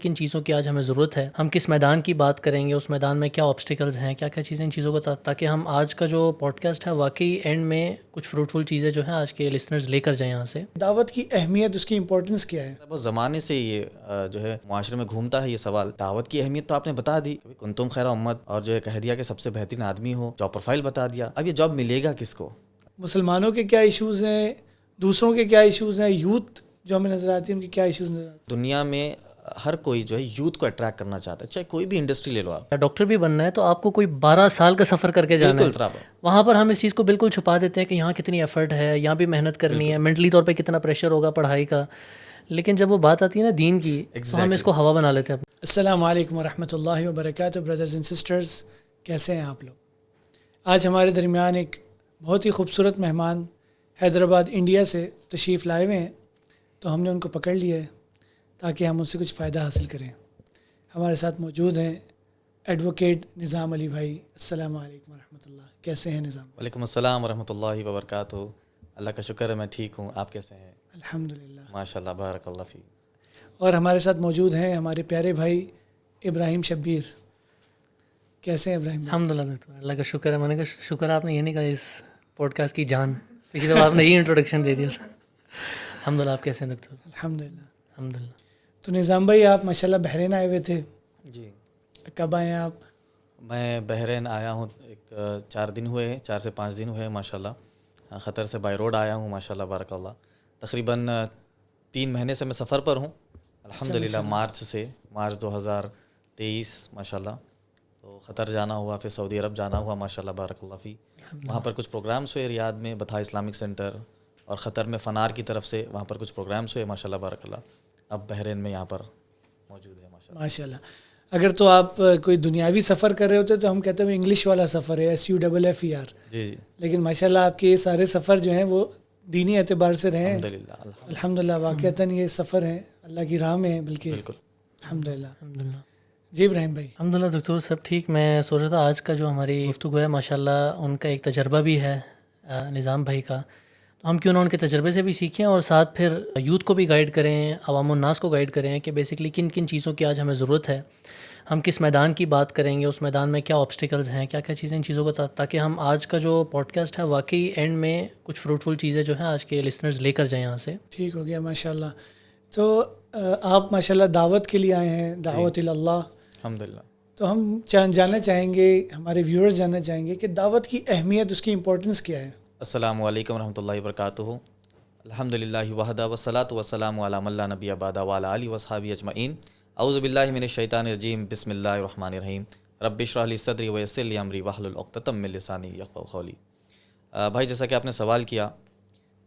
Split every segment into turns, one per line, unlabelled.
کن چیزوں کی آج ہمیں ضرورت ہے، ہم کس میدان کی بات کریں گے، اس میدان میں کیا آبسٹیکلز ہیں، کیا کیا چیزیں ان چیزوں کو تاکہ ہم آج کا جو پوڈ کاسٹ ہے واقعی اینڈ میں کچھ فروٹفل چیزیں جو ہیں آج کے لسنرز لے کر جائیں یہاں سے۔
دعوت کی اہمیت، اس کی امپورٹنس کیا ہے؟
بہت زمانے سے یہ جو ہے معاشرے میں گھومتا ہے یہ سوال۔ دعوت کی اہمیت تو آپ نے بتا دی، کنتم خیر امت، اور جو ہے کہہ دیا کہ سب سے بہترین آدمی ہو، جاب پروفائل بتا دیا۔ اب یہ جاب ملے گا کس کو؟
مسلمانوں کے کیا ایشوز ہیں، دوسروں کے کیا ایشوز ہیں، یوتھ جو ہمیں نظر آتی ہے ان کے کیا ایشوز نظر آتے ہیں؟
دنیا میں ہر کوئی جو ہے یوتھ کو اٹریکٹ کرنا چاہتا ہے، چاہے کوئی بھی انڈسٹری لے لو آپ۔
ڈاکٹر بھی بننا ہے تو آپ کو کوئی 12 سال کا سفر کر کے جانا
بالکل
ہے، وہاں پر ہم اس چیز کو بالکل چھپا دیتے ہیں کہ یہاں کتنی ایفرٹ ہے، یہاں بھی محنت کرنی ہے، مینٹلی طور پہ کتنا پریشر ہوگا پڑھائی کا، لیکن جب وہ بات آتی ہے نا دین کی تو ہم اس کو ہوا بنا لیتے ہیں۔
السلام علیکم ورحمۃ اللہ وبرکاتہ، بردرز اینڈ سسٹرز، کیسے ہیں آپ لوگ؟ آج ہمارے درمیان ایک بہت ہی خوبصورت مہمان حیدرآباد انڈیا سے تشریف لائے ہوئے ہیں، تو ہم نے ان کو پکڑ لیا ہے تاکہ ہم ان سے کچھ فائدہ حاصل کریں۔ ہمارے ساتھ موجود ہیں ایڈوکیٹ نظام علی بھائی۔ السلام علیکم ورحمۃ اللہ، کیسے ہیں نظام؟
وعلیکم السلام ورحمۃ اللہ وبرکاتہ۔ اللہ کا شکر ہے میں ٹھیک ہوں، آپ کیسے ہیں؟
الحمدللہ،
ماشاء اللہ، بارک اللہ فی۔
اور ہمارے ساتھ موجود ہیں ہمارے پیارے بھائی ابراہیم شبیر۔ کیسے ہیں ابراہیم بھائی؟
الحمدللہ ڈاکٹر، اللہ کا شکر ہے۔ میں نے کہا شکر ہے آپ نے یہ نہیں کہا اس پوڈ کاسٹ کی جان، پچھلی دفعہ آپ نے یہ انٹروڈکشن دے دیا تھا۔ الحمدللہ، آپ کیسے ہیں ڈاکٹر؟
الحمدللہ۔
الحمدللہ۔
تو نظام بھائی، آپ ماشاءاللہ بحرین آئے ہوئے تھے،
جی،
کب آئے ہیں آپ؟
میں بحرین آیا ہوں، 4 دن ہوئے ہیں، 4 سے 5 دن ہوئے ہیں ماشاءاللہ۔ قطر سے بائی روڈ آیا ہوں ماشاءاللہ، بارک اللہ۔ تقریباً 3 مہینے سے میں سفر پر ہوں الحمدللہ، مارچ 2023 ماشاءاللہ۔ تو قطر جانا ہوا، پھر سعودی عرب جانا ہوا ماشاءاللہ، بارک اللہ فی۔ وہاں پر کچھ پروگرامس ہوئے، ریاض میں بتھا اسلامک سینٹر، اور قطر میں فنار کی طرف سے وہاں پر کچھ پروگرامس ہوئے ماشاءاللہ، بارک اللہ۔ اب بحرین میں یہاں پر موجود ہے
ماشاءاللہ۔ اگر تو آپ کوئی دنیاوی سفر کر رہے ہوتے تو ہم کہتے ہیں انگلش والا سفر ہے، SUFFER،
جی،
لیکن ماشاءاللہ آپ کے یہ سارے سفر جو ہیں وہ دینی اعتبار سے رہے ہیں
الحمدللہ۔
الحمدللہ۔ واقعتاً یہ سفر ہیں اللہ کی راہ میں ہیں، بلکہ
بالکل
الحمدللہ۔
الحمدللہ۔
جی ابراہیم بھائی۔
الحمدللہ ڈاکٹر، سب ٹھیک۔ میں سوچ رہا تھا آج کا جو ہماری گفتگو ہے ماشاءاللہ ان کا ایک تجربہ بھی ہے نظام بھائی کا، تو ہم کیوں نہ ان کے تجربے سے بھی سیکھیں اور ساتھ پھر یوتھ کو بھی گائیڈ کریں، عوام الناس کو گائیڈ کریں کہ بیسکلی کن کن چیزوں کی آج ہمیں ضرورت ہے، ہم کس میدان کی بات کریں گے، اس میدان میں کیا آبسٹیکلز ہیں، کیا کیا چیزیں ان چیزوں کو تاکہ ہم آج کا جو پوڈ کاسٹ ہے واقعی اینڈ میں کچھ فروٹفل چیزیں جو ہیں آج کے لسنرز لے کر جائیں یہاں سے۔
ٹھیک ہو گیا ماشاءاللہ۔ تو آپ ماشاءاللہ دعوت کے لیے آئے ہیں، دعوت اللہ۔
الحمدللہ۔
تو ہم جاننا چاہیں گے، ہمارے ویورز جاننا چاہیں گے کہ دعوت کی اہمیت، اس کی امپورٹنس کیا ہے؟
السلام علیکم ورحمۃ اللہ وبرکاتہ۔ الحمدللہ وحدہ والصلاۃ والسلام علی من لا نبی بعدہ وعلی آلہ وصحبہ اجمعین۔ اعوذ باللہ من الشیطان الرجیم، بسم اللہ الرحمن الرحیم۔ رب اشرح لی صدری ویسر لی امری واحلل عقدۃ من لسانی یفقہوا قولی۔ بھائی، جیسا کہ آپ نے سوال کیا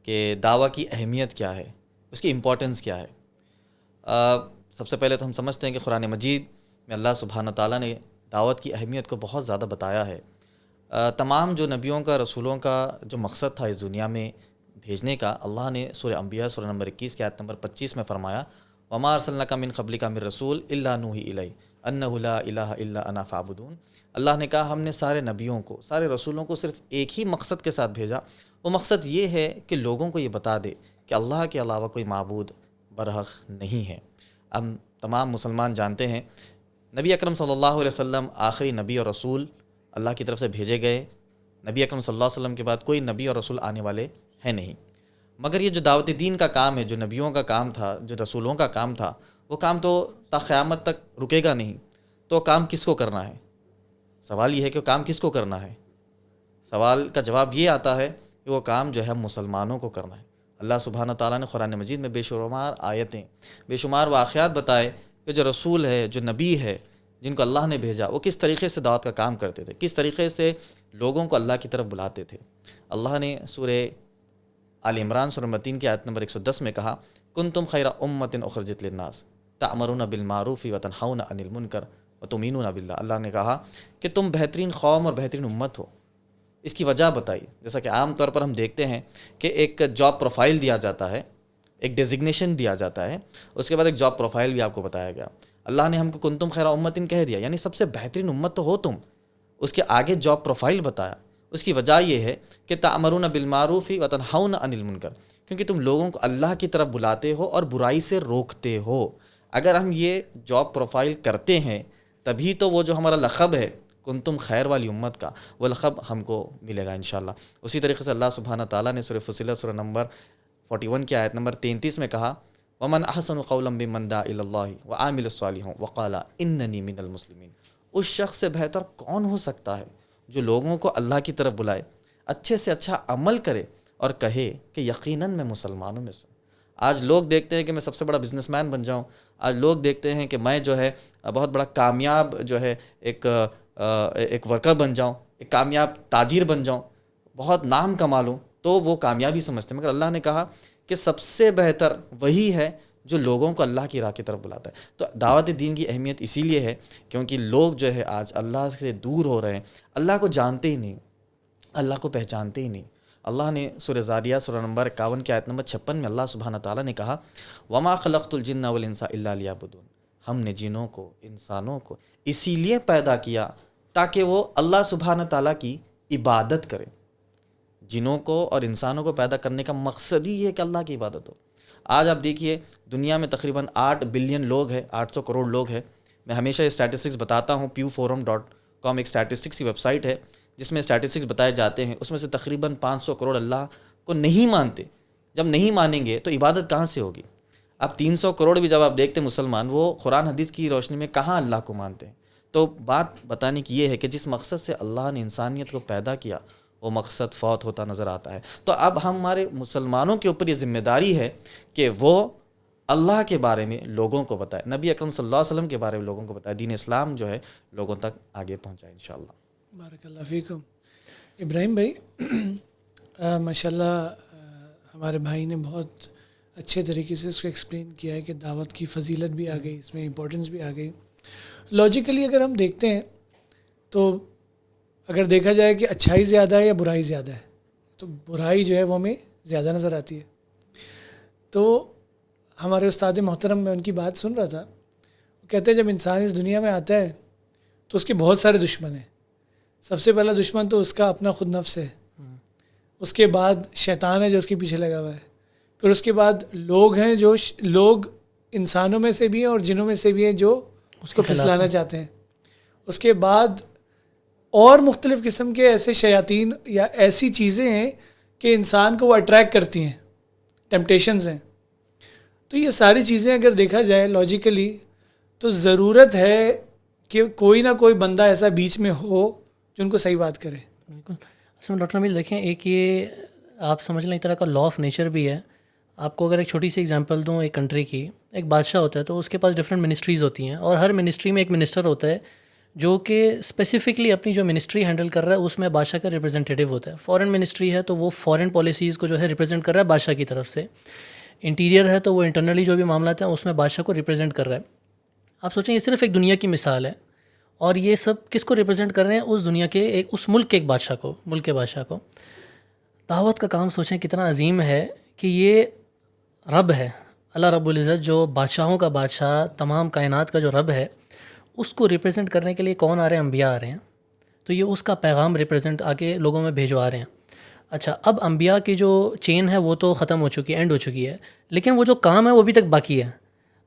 کہ دعویٰ کی اہمیت کیا ہے، اس کی امپورٹنس کیا ہے، سب سے پہلے تو ہم سمجھتے ہیں کہ قرآن مجید میں اللہ سبحانہ تعالیٰ نے دعوت کی اہمیت کو بہت زیادہ بتایا ہے۔ تمام جو نبیوں کا، رسولوں کا جو مقصد تھا اس دنیا میں بھیجنے کا، اللہ نے سورہ انبیاء سورہ نمبر 21 کی آیت نمبر 25 میں فرمایا، وما ارسلناک من قبلک من رسول الا نوحی الی انہ لا الہ الا انا فاعبدون۔ اللہ نے کہا ہم نے سارے نبیوں کو، سارے رسولوں کو صرف ایک ہی مقصد کے ساتھ بھیجا، وہ مقصد یہ ہے کہ لوگوں کو یہ بتا دے کہ اللہ کے علاوہ کوئی معبود برحق نہیں ہے۔ ہم تمام مسلمان جانتے ہیں نبی اکرم صلی اللہ علیہ وسلم آخری نبی اور رسول اللہ کی طرف سے بھیجے گئے۔ نبی اکرم صلی اللہ علیہ وسلم کے بعد کوئی نبی اور رسول آنے والے ہیں نہیں، مگر یہ جو دعوت دین کا کام ہے، جو نبیوں کا کام تھا، جو رسولوں کا کام تھا، وہ کام تو تا قیامت تک رکے گا نہیں۔ تو کام کس کو کرنا ہے؟ سوال یہ ہے کہ کام کس کو کرنا ہے؟ سوال کا جواب یہ آتا ہے کہ وہ کام جو ہے مسلمانوں کو کرنا ہے۔ اللہ سبحانہ تعالیٰ نے قرآن مجید میں بے شمار آیتیں، بے شمار واقعات بتائے کہ جو رسول ہے، جو نبی ہے، جن کو اللہ نے بھیجا، وہ کس طریقے سے دعوت کا کام کرتے تھے، کس طریقے سے لوگوں کو اللہ کی طرف بلاتے تھے۔ اللہ نے سورہ آل عمران سورہ نمبر 3 کی آیت نمبر 110 میں کہا، کنتم خیر امۃ اخرجت للناس تأمرون بالمعروف وتنہون عن المنکر وتؤمنون باللہ۔ اللہ نے کہا کہ تم بہترین قوم اور بہترین امت ہو۔ اس کی وجہ بتائی، جیسا کہ عام طور پر ہم دیکھتے ہیں کہ ایک جاب پروفائل دیا جاتا ہے، ایک ڈیزگنیشن دیا جاتا ہے، اس کے بعد ایک جاب پروفائل بھی آپ کو بتایا گیا۔ اللہ نے ہم کو کنتم خیر امتن کہہ دیا، یعنی سب سے بہترین امت تو ہو تم۔ اس کے آگے جاب پروفائل بتایا۔ اس کی وجہ یہ ہے کہ تأمرون بالمعروف وتنہون عن المنکر، کیونکہ تم لوگوں کو اللہ کی طرف بلاتے ہو اور برائی سے روکتے ہو۔ اگر ہم یہ جاب پروفائل کرتے ہیں تبھی تو وہ جو ہمارا لقب ہے کنتم خیر والی امت کا، وہ لقب ہم کو ملے گا انشاءاللہ۔ اسی طریقے سے اللہ سبحانہ تعالیٰ نے سورہ فصلت سورہ نمبر 41 کی آیت نمبر 33 میں کہا وَمَنْ أَحْسَنُ قَوْلًا مِّمَّنْ دَعَا إِلَى اللَّهِ وَعَمِلَ صَالِحًا وَقَالَ إِنَّنِي مِنَ الْمُسْلِمِينَ۔ اس شخص سے بہتر کون ہو سکتا ہے جو لوگوں کو اللہ کی طرف بلائے، اچھے سے اچھا عمل کرے اور کہے کہ یقیناً میں مسلمانوں میں سے ہوں۔ آج لوگ دیکھتے ہیں کہ میں سب سے بڑا بزنس مین بن جاؤں، آج لوگ دیکھتے ہیں کہ میں جو ہے بہت بڑا کامیاب جو ہے ایک ورکر بن جاؤں، ایک کامیاب تاجر بن جاؤں، بہت نام کما لوں، تو وہ کامیابی سمجھتے ہیں۔ مگر اللہ نے کہا کہ سب سے بہتر وہی ہے جو لوگوں کو اللہ کی راہ کی طرف بلاتا ہے۔ تو دعوت دین کی اہمیت اسی لیے ہے کیونکہ لوگ جو ہے آج اللہ سے دور ہو رہے ہیں، اللہ کو جانتے ہی نہیں، اللہ کو پہچانتے ہی نہیں۔ اللہ نے سورہ زاریات سورہ نمبر 51 کی آیت نمبر 56 میں اللہ سبحانہ تعالیٰ نے کہا وَمَا خَلَقْتُ الْجِنَّ وَالْإِنسَ إِلَّا لِيَعْبُدُونِ۔ ہم نے جنوں کو، انسانوں کو اسی لیے پیدا کیا تاکہ وہ اللہ سبحانہ تعالیٰ کی عبادت کریں۔ جنوں کو اور انسانوں کو پیدا کرنے کا مقصد ہی ہے کہ اللہ کی عبادت ہو۔ آج آپ دیکھیے دنیا میں تقریباً 8 بلین لوگ ہیں، 800 کروڑ لوگ ہیں۔ میں ہمیشہ یہ اسٹیٹسٹکس بتاتا ہوں، pewforum.com ایک اسٹیٹسٹکس کی ویب سائٹ ہے جس میں اسٹیٹسٹکس بتائے جاتے ہیں، اس میں سے تقریباً 500 کروڑ اللہ کو نہیں مانتے۔ جب نہیں مانیں گے تو عبادت کہاں سے ہوگی؟ اب 300 کروڑ بھی جب آپ دیکھتے ہیں مسلمان، وہ قرآن حدیث کی روشنی میں کہاں اللہ کو مانتے ہیں؟ تو بات بتانے کی یہ ہے کہ جس مقصد سے اللہ نے انسانیت کو پیدا کیا وہ مقصد فوت ہوتا نظر آتا ہے۔ تو اب ہمارے مسلمانوں کے اوپر یہ ذمہ داری ہے کہ وہ اللہ کے بارے میں لوگوں کو بتائے، نبی اکرم صلی اللہ علیہ وسلم کے بارے میں لوگوں کو بتائے، دین اسلام جو ہے لوگوں تک آگے پہنچائے انشاءاللہ۔
بارک اللہ فیکم۔ ابراہیم بھائی، ماشاءاللہ ہمارے بھائی نے بہت اچھے طریقے سے اس کو ایکسپلین کیا ہے کہ دعوت کی فضیلت بھی آ گئی، اس میں امپورٹنس بھی آ گئی۔ لاجیکلی اگر ہم دیکھتے ہیں تو اگر دیکھا جائے کہ اچھائی زیادہ ہے یا برائی زیادہ ہے تو برائی جو ہے وہ ہمیں زیادہ نظر آتی ہے۔ تو ہمارے استاد محترم، میں ان کی بات سن رہا تھا، وہ کہتے ہیں جب انسان اس دنیا میں آتا ہے تو اس کے بہت سارے دشمن ہیں۔ سب سے پہلا دشمن تو اس کا اپنا خود نفس ہے، اس کے بعد شیطان ہے جو اس کے پیچھے لگا ہوا ہے، پھر اس کے بعد لوگ ہیں جو لوگ انسانوں میں سے بھی ہیں اور جنوں میں سے بھی ہیں جو اس کو پھسلانا چاہتے ہیں، اس کے بعد اور مختلف قسم کے ایسے شیاطین یا ایسی چیزیں ہیں کہ انسان کو وہ اٹریکٹ کرتی ہیں، ٹیمپٹیشنز ہیں۔ تو یہ ساری چیزیں اگر دیکھا جائے لاجیکلی تو ضرورت ہے کہ کوئی نہ کوئی بندہ ایسا بیچ میں ہو جو ان کو صحیح بات کرے۔
بالکل۔ اصل میں ڈاکٹر نبیل دیکھیں، ایک یہ آپ سمجھ لیں ایک طرح کا لا آف نیچر بھی ہے۔ آپ کو اگر ایک چھوٹی سی ایگزامپل دوں، ایک کنٹری کی، ایک بادشاہ ہوتا ہے تو اس کے پاس ڈفرینٹ منسٹریز ہوتی ہیں اور ہر منسٹری میں ایک منسٹر ہوتا ہے جو کہ اسپیسیفکلی اپنی جو منسٹری ہینڈل کر رہا ہے اس میں بادشاہ کا ریپرزینٹیو ہوتا ہے۔ فارن منسٹری ہے تو وہ فارن پالیسیز کو جو ہے ریپرزینٹ کر رہا ہے بادشاہ کی طرف سے، انٹیریئر ہے تو وہ انٹرنلی جو بھی معاملات ہیں اس میں بادشاہ کو ریپرزینٹ کر رہا ہے۔ آپ سوچیں یہ صرف ایک دنیا کی مثال ہے اور یہ سب کس کو ریپرزینٹ کر رہے ہیں؟ اس دنیا کے اس ملک کے ایک بادشاہ کو، ملک کے بادشاہ کو۔ دعوت کا کام سوچیں کتنا عظیم ہے کہ یہ رب ہے، اللہ رب العزت جو بادشاہوں کا بادشاہ، تمام کائنات کا جو رب ہے، اس کو ریپرزینٹ کرنے کے لیے کون آ رہے ہیں؟ انبیاء آ رہے ہیں۔ تو یہ اس کا پیغام ریپرزینٹ آگے لوگوں میں بھیجوا رہے ہیں۔ اچھا، اب انبیاء کی جو چین ہے وہ تو ختم ہو چکی ہے، اینڈ ہو چکی ہے، لیکن وہ جو کام ہے وہ ابھی تک باقی ہے،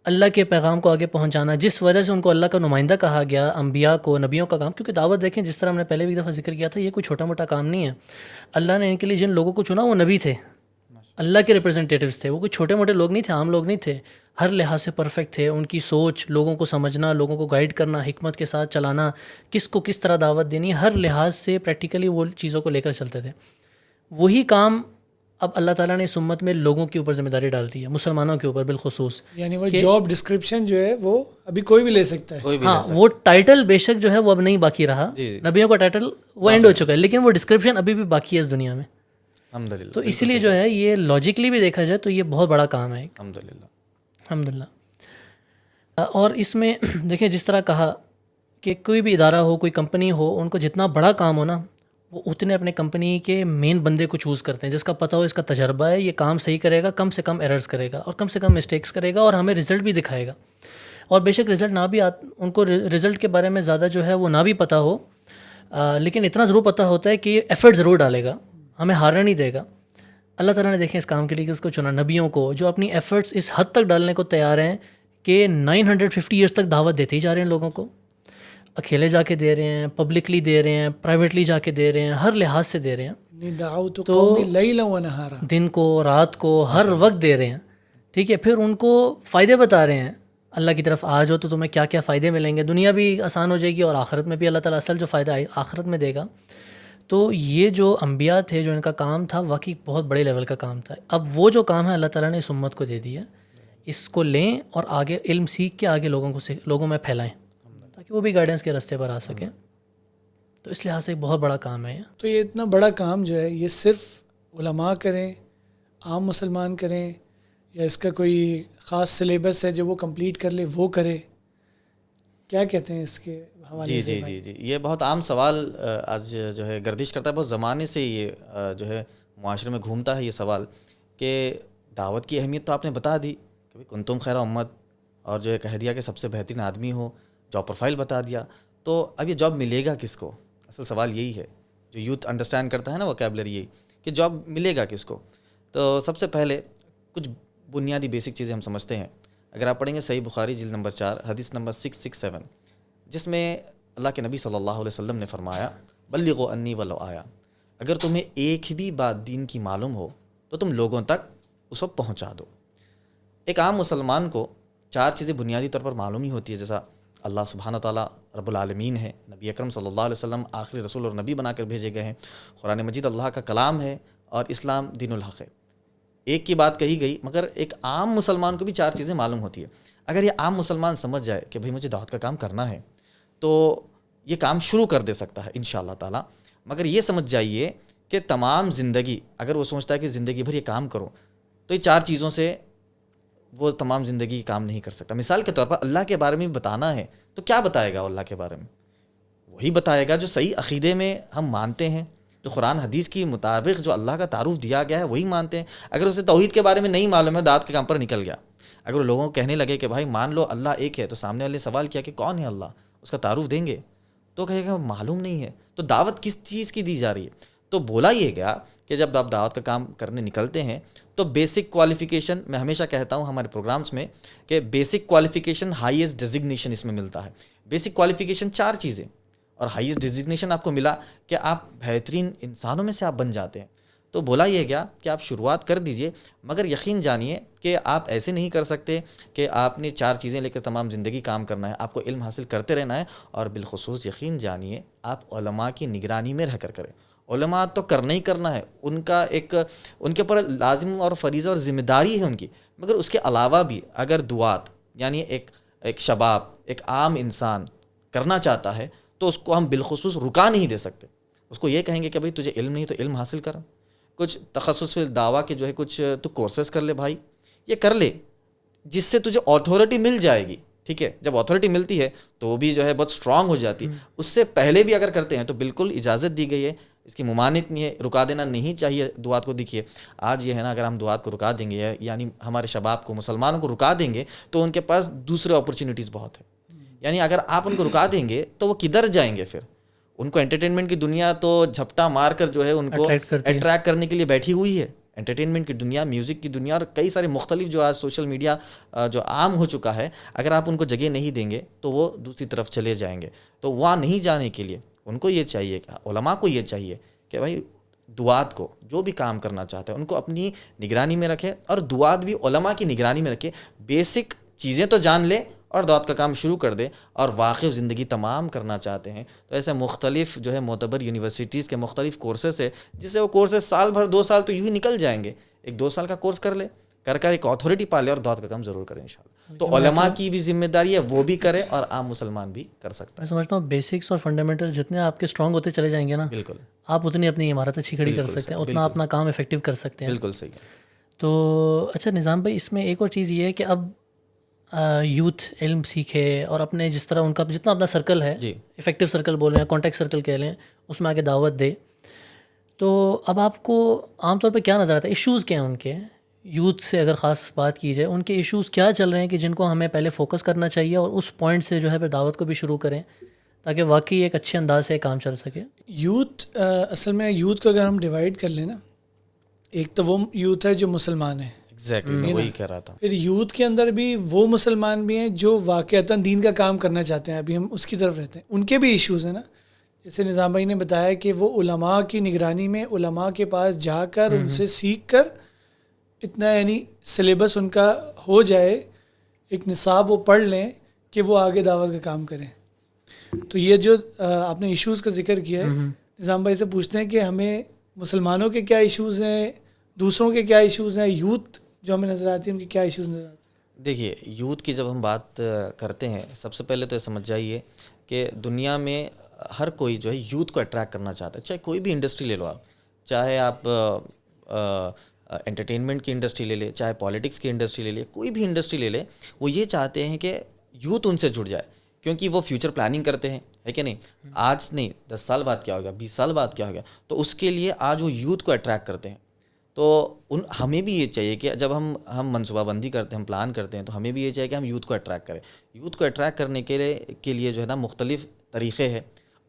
اللہ کے پیغام کو آگے پہنچانا، جس وجہ سے ان کو اللہ کا نمائندہ کہا گیا، انبیاء کو، نبیوں کا کام۔ کیونکہ دعوت دیکھیں، جس طرح ہم نے پہلے بھی ایک دفعہ ذکر کیا تھا، یہ کوئی چھوٹا موٹا کام نہیں ہے۔ اللہ نے ان کے لیے جن لوگوں کو چنا وہ نبی تھے، اللہ کے ریپرزنٹیٹیوز تھے، وہ کوئی چھوٹے موٹے لوگ نہیں تھے، عام لوگ نہیں تھے، ہر لحاظ سے پرفیکٹ تھے۔ ان کی سوچ، لوگوں کو سمجھنا، لوگوں کو گائیڈ کرنا، حکمت کے ساتھ چلانا، کس کو کس طرح دعوت دینی، ہر لحاظ سے پریکٹیکلی وہ چیزوں کو لے کر چلتے تھے۔ وہی کام اب اللہ تعالیٰ نے اس امت میں لوگوں کے اوپر ذمہ داری ڈال دی ہے، مسلمانوں کے اوپر بالخصوص۔
یعنی وہ جاب ڈسکرپشن جو ہے وہ ابھی کوئی بھی لے سکتا ہے۔
ہاں، وہ ٹائٹل بے شک جو ہے وہ اب نہیں باقی رہا، نبیوں کا ٹائٹل وہ اینڈ ہو چکا ہے، لیکن وہ ڈسکرپشن ابھی بھی باقی ہے اس دنیا میں۔
الحمدللہ۔
تو اسی لیے جو ہے یہ لاجیکلی بھی دیکھا جائے تو یہ بہت بڑا کام ہے
الحمدللہ۔
الحمدللہ۔ اور اس میں دیکھیں جس طرح کہا کہ کوئی بھی ادارہ ہو، کوئی کمپنی ہو، ان کو جتنا بڑا کام ہو نا، وہ اتنے اپنے کمپنی کے مین بندے کو چوز کرتے ہیں جس کا پتہ ہو، اس کا تجربہ ہے، یہ کام صحیح کرے گا، کم سے کم ایررز کرے گا اور کم سے کم مسٹیکس کرے گا اور ہمیں رزلٹ بھی دکھائے گا۔ اور بے شک رزلٹ نہ بھی ان کو رزلٹ کے بارے میں زیادہ جو ہے وہ نہ بھی پتہ ہو، لیکن اتنا ضرور پتہ ہوتا ہے کہ یہ ایفرٹ ضرور ڈالے گا، ہمیں ہارنے نہیں دے گا۔ اللہ تعالیٰ نے دیکھیں اس کام کے لیے کس کو چنا؟ نبیوں کو، جو اپنی ایفرٹس اس حد تک ڈالنے کو تیار ہیں کہ 950 ایئرس تک دعوت دیتے ہی جا رہے ہیں لوگوں کو, اکیلے جا کے دے رہے ہیں, پبلکلی دے رہے ہیں, پرائیویٹلی جا کے دے رہے ہیں, ہر لحاظ سے دے رہے ہیں,
دعوت قومی لیلا و نہارا,
دن کو رات کو ہر وقت دے رہے ہیں. ٹھیک ہے, پھر ان کو فائدے بتا رہے ہیں, اللہ کی طرف آ جاؤ تو تمہیں کیا کیا فائدے ملیں گے, دنیا بھی آسان ہو جائے گی اور آخرت میں بھی اللہ تعالیٰ اصل جو فائدہ آخرت میں دے گا. تو یہ جو انبیاء تھے, جو ان کا کام تھا, واقعی بہت بڑے لیول کا کام تھا. اب وہ جو کام ہے اللہ تعالیٰ نے اس امت کو دے دیا, اس کو لیں اور آگے علم سیکھ کے آگے لوگوں میں پھیلائیں تاکہ وہ بھی گائیڈنس کے راستے پر آ سکیں. تو اس لحاظ سے ایک بہت بڑا کام ہے.
تو یہ اتنا بڑا کام جو ہے یہ صرف علماء کریں, عام مسلمان کریں, یا اس کا کوئی خاص سلیبس ہے جو وہ کمپلیٹ کر لے وہ کرے؟ کیا کہتے ہیں اس کے حوالے سے؟
جی یہ بہت عام سوال آج جو ہے گردش کرتا ہے, بہت زمانے سے یہ جو ہے معاشرے میں گھومتا ہے یہ سوال کہ دعوت کی اہمیت تو آپ نے بتا دی کہ کنتم خیر امت, اور جو ہے کہہ دیا کہ سب سے بہترین آدمی ہو, جاب پروفائل بتا دیا, تو اب یہ جاب ملے گا کس کو؟ اصل سوال یہی ہے جو یوتھ انڈرسٹینڈ کرتا ہے نا ووکیبلری, یہی کہ جاب ملے گا کس کو. تو سب سے پہلے کچھ بنیادی بیسک چیزیں ہم سمجھتے ہیں. اگر آپ پڑھیں گے صحیح بخاری جلد نمبر 4 حدیث نمبر 667, جس میں اللہ کے نبی صلی اللہ علیہ وسلم نے فرمایا بلغوا انی ولو آیا, اگر تمہیں ایک بھی بات دین کی معلوم ہو تو تم لوگوں تک اس وقت پہنچا دو. ایک عام مسلمان کو 4 چیزیں بنیادی طور پر معلوم ہی ہوتی ہے, جیسا اللہ سبحانہ تعالیٰ رب العالمین ہے, نبی اکرم صلی اللہ علیہ وسلم آخری رسول اور نبی بنا کر بھیجے گئے ہیں, قرآن مجید اللہ کا کلام ہے, اور اسلام دین الحق ہے. ایک کی بات کہی گئی, مگر ایک عام مسلمان کو بھی 4 چیزیں معلوم ہوتی ہے. اگر یہ عام مسلمان سمجھ جائے کہ بھئی مجھے دعوت کا کام کرنا ہے تو یہ کام شروع کر دے سکتا ہے انشاءاللہ تعالیٰ. مگر یہ سمجھ جائیے کہ تمام زندگی, اگر وہ سوچتا ہے کہ زندگی بھر یہ کام کروں, تو یہ 4 چیزوں سے وہ تمام زندگی کام نہیں کر سکتا. مثال کے طور پر اللہ کے بارے میں بتانا ہے تو کیا بتائے گا اللہ کے بارے میں؟ وہی بتائے گا جو صحیح عقیدے میں ہم مانتے ہیں, جو قرآن حدیث کے مطابق جو اللہ کا تعارف دیا گیا ہے وہی مانتے ہیں. اگر اسے توحید کے بارے میں نہیں معلوم ہے, دعوت کے کام پر نکل گیا, اگر وہ لوگوں کو کہنے لگے کہ بھائی مان لو اللہ ایک ہے, تو سامنے والے نے سوال کیا کہ کون ہے اللہ, اس کا تعارف دیں گے, تو کہے گا معلوم نہیں ہے, تو دعوت کس چیز کی دی جا رہی ہے؟ تو بولا یہ گیا کہ جب آپ دعوت کا کام کرنے نکلتے ہیں تو بیسک کوالیفیکیشن, میں ہمیشہ کہتا ہوں ہمارے پروگرامز میں کہ بیسک کوالیفیکیشن ہائیسٹ ڈیزگنیشن اس میں ملتا ہے. بیسک کوالیفیکیشن 4 چیزیں, اور ہائیسٹ ڈیزگنیشن آپ کو ملا کہ آپ بہترین انسانوں میں سے آپ بن جاتے ہیں. تو بولا یہ گیا کہ آپ شروعات کر دیجئے, مگر یقین جانیے کہ آپ ایسے نہیں کر سکتے کہ آپ نے 4 چیزیں لے کر تمام زندگی کام کرنا ہے. آپ کو علم حاصل کرتے رہنا ہے, اور بالخصوص یقین جانیے آپ علماء کی نگرانی میں رہ کر کریں. علماء تو کرنا ہی کرنا ہے, ان کا ایک ان کے اوپر لازم اور فریضہ اور ذمہ داری ہے ان کی, مگر اس کے علاوہ بھی اگر دعات یعنی ایک شباب, ایک عام انسان کرنا چاہتا ہے تو اس کو ہم بالخصوص رکا نہیں دے سکتے. اس کو یہ کہیں گے کہ بھائی تجھے علم نہیں تو علم حاصل کر, کچھ تخصص دعویٰ کے جو ہے کچھ تو کورسز کر لے بھائی, یہ کر لے جس سے تجھے اتھارٹی مل جائے گی. ٹھیک ہے, جب اتھارٹی ملتی ہے تو وہ بھی جو ہے بہت اسٹرانگ ہو جاتی. اس سے پہلے بھی اگر کرتے ہیں تو بالکل اجازت دی گئی ہے, اس کی ممانعت نہیں ہے, رکا دینا نہیں چاہیے دعات کو. دیکھیے آج یہ ہے نا, اگر ہم دعات کو رکا دیں گے, یعنی ہمارے شباب کو, مسلمانوں کو رکا دیں گے, تو ان کے پاس دوسرے اپرچونیٹیز بہت ہیں. یعنی اگر آپ ان کو رکا دیں گے تو وہ کدھر جائیں گے؟ پھر ان کو انٹرٹینمنٹ کی دنیا تو جھپٹا مار کر جو ہے ان کو اٹریکٹ کرنے کے لیے بیٹھی ہوئی ہے. انٹرٹینمنٹ کی دنیا, میوزک کی دنیا, اور کئی سارے مختلف جو آج سوشل میڈیا جو عام ہو چکا ہے, اگر آپ ان کو جگہ نہیں دیں گے تو وہ دوسری طرف چلے جائیں گے. تو وہاں نہیں جانے کے لیے ان کو یہ چاہیے, علماء کو یہ چاہیے کہ بھائی دعات کو, جو بھی کام کرنا چاہتے ہیں ان کو اپنی نگرانی میں رکھے, اور دعات بھی علماء کی نگرانی میں رکھے. بیسک چیزیں تو جان لے اور دعوت کا کام شروع کر دے. اور واقف زندگی تمام کرنا چاہتے ہیں تو ایسے مختلف جو ہے معتبر یونیورسٹیز کے مختلف کورسز ہے, جس سے وہ کورسز سال بھر 2 سال تو یوں ہی نکل جائیں گے. ایک 2 سال کا کورس کر لے, کر ایک اتھارٹی پا لے, اور دعوت کا کام ضرور کرے انشاءاللہ. تو علماء کی بھی ذمہ داری ہے, وہ بھی کرے, اور عام مسلمان بھی کر سکتا ہے.
میں سمجھتا ہوں بیسکس اور فنڈامنٹل جتنے آپ کے اسٹرانگ ہوتے چلے جائیں گے نا,
بالکل
آپ اتنی اپنی عمارت اچھی کھڑی کر سکتے ہیں, اتنا اپنا کام افیکٹو کر سکتے ہیں.
بالکل صحیح.
تو اچھا نظام بھائی, اس میں ایک اور چیز یہ ہے کہ اب یوتھ علم سیکھے اور اپنے جس طرح ان کا جتنا اپنا سرکل ہے, افیکٹو سرکل بول رہے ہیں, کانٹیکٹ سرکل کہہ لیں, اس میں آگے دعوت دے. تو اب آپ کو عام طور پہ کیا نظر آتا ہے, ایشوز کیا ہیں ان کے؟ یوتھ سے اگر خاص بات کی جائے, ان کے ایشوز کیا چل رہے ہیں کہ جن کو ہمیں پہلے فوکس کرنا چاہیے, اور اس پوائنٹ سے جو ہے پھر دعوت کو بھی شروع کریں تاکہ واقعی ایک اچھے انداز سے کام چل سکے.
یوتھ اصل میں یوتھ کو اگر ہم ڈیوائڈ کر لیں نا, ایک تو وہ یوتھ ہے جو مسلمان ہے,
ایگزیکٹلی میں وہی کہہ رہا تھا.
پھر یوتھ کے اندر بھی وہ مسلمان بھی ہیں جو واقعتاً دین کا کام کرنا چاہتے ہیں, ابھی ہم اس کی طرف رہتے ہیں, ان کے بھی ایشوز ہیں نا. جیسے نظام بھائی نے بتایا کہ وہ علماء کی نگرانی میں علماء کے پاس جا کر ان سے سیکھ کر اتنا یعنی سلیبس ان کا ہو جائے, ایک نصاب وہ پڑھ لیں کہ وہ آگے دعوت کا کام کریں. تو یہ جو آپ نے ایشوز کا ذکر کیا ہے, نظام بھائی سے پوچھتے ہیں کہ ہمیں مسلمانوں کے کیا ایشوز ہیں, دوسروں کے کیا ایشوز ہیں, یوتھ جو ہمیں نظر آتی ہے ان کے کیا ایشوز نظر آتے ہیں.
دیکھیے یوتھ کی جب ہم بات کرتے ہیں, سب سے پہلے تو یہ سمجھ جائیے کہ دنیا میں ہر کوئی جو ہے یوتھ کو اٹریکٹ کرنا چاہتا ہے. چاہے کوئی بھی انڈسٹری لے لو آپ, چاہے آپ انٹرٹینمنٹ کی انڈسٹری لے لیں, چاہے پالیٹکس کی انڈسٹری لے لیں, کوئی بھی انڈسٹری لے لیں, وہ یہ چاہتے ہیں کہ یوتھ ان سے جڑ جائے, کیونکہ وہ فیوچر پلاننگ کرتے ہیں, ہے کہ نہیں. آج نہیں 10 سال بعد کیا ہوگا, 20 سال بعد کیا ہوگا, تو اس کے لیے آج وہ یوتھ کو اٹریکٹ کرتے ہیں. تو ہمیں بھی یہ چاہیے کہ جب ہم منصوبہ بندی کرتے ہیں, ہم پلان کرتے ہیں, تو ہمیں بھی یہ چاہیے کہ ہم یوتھ کو اٹریکٹ کریں. یوتھ کو اٹریکٹ کرنے کے لیے جو ہے نا مختلف طریقے ہیں.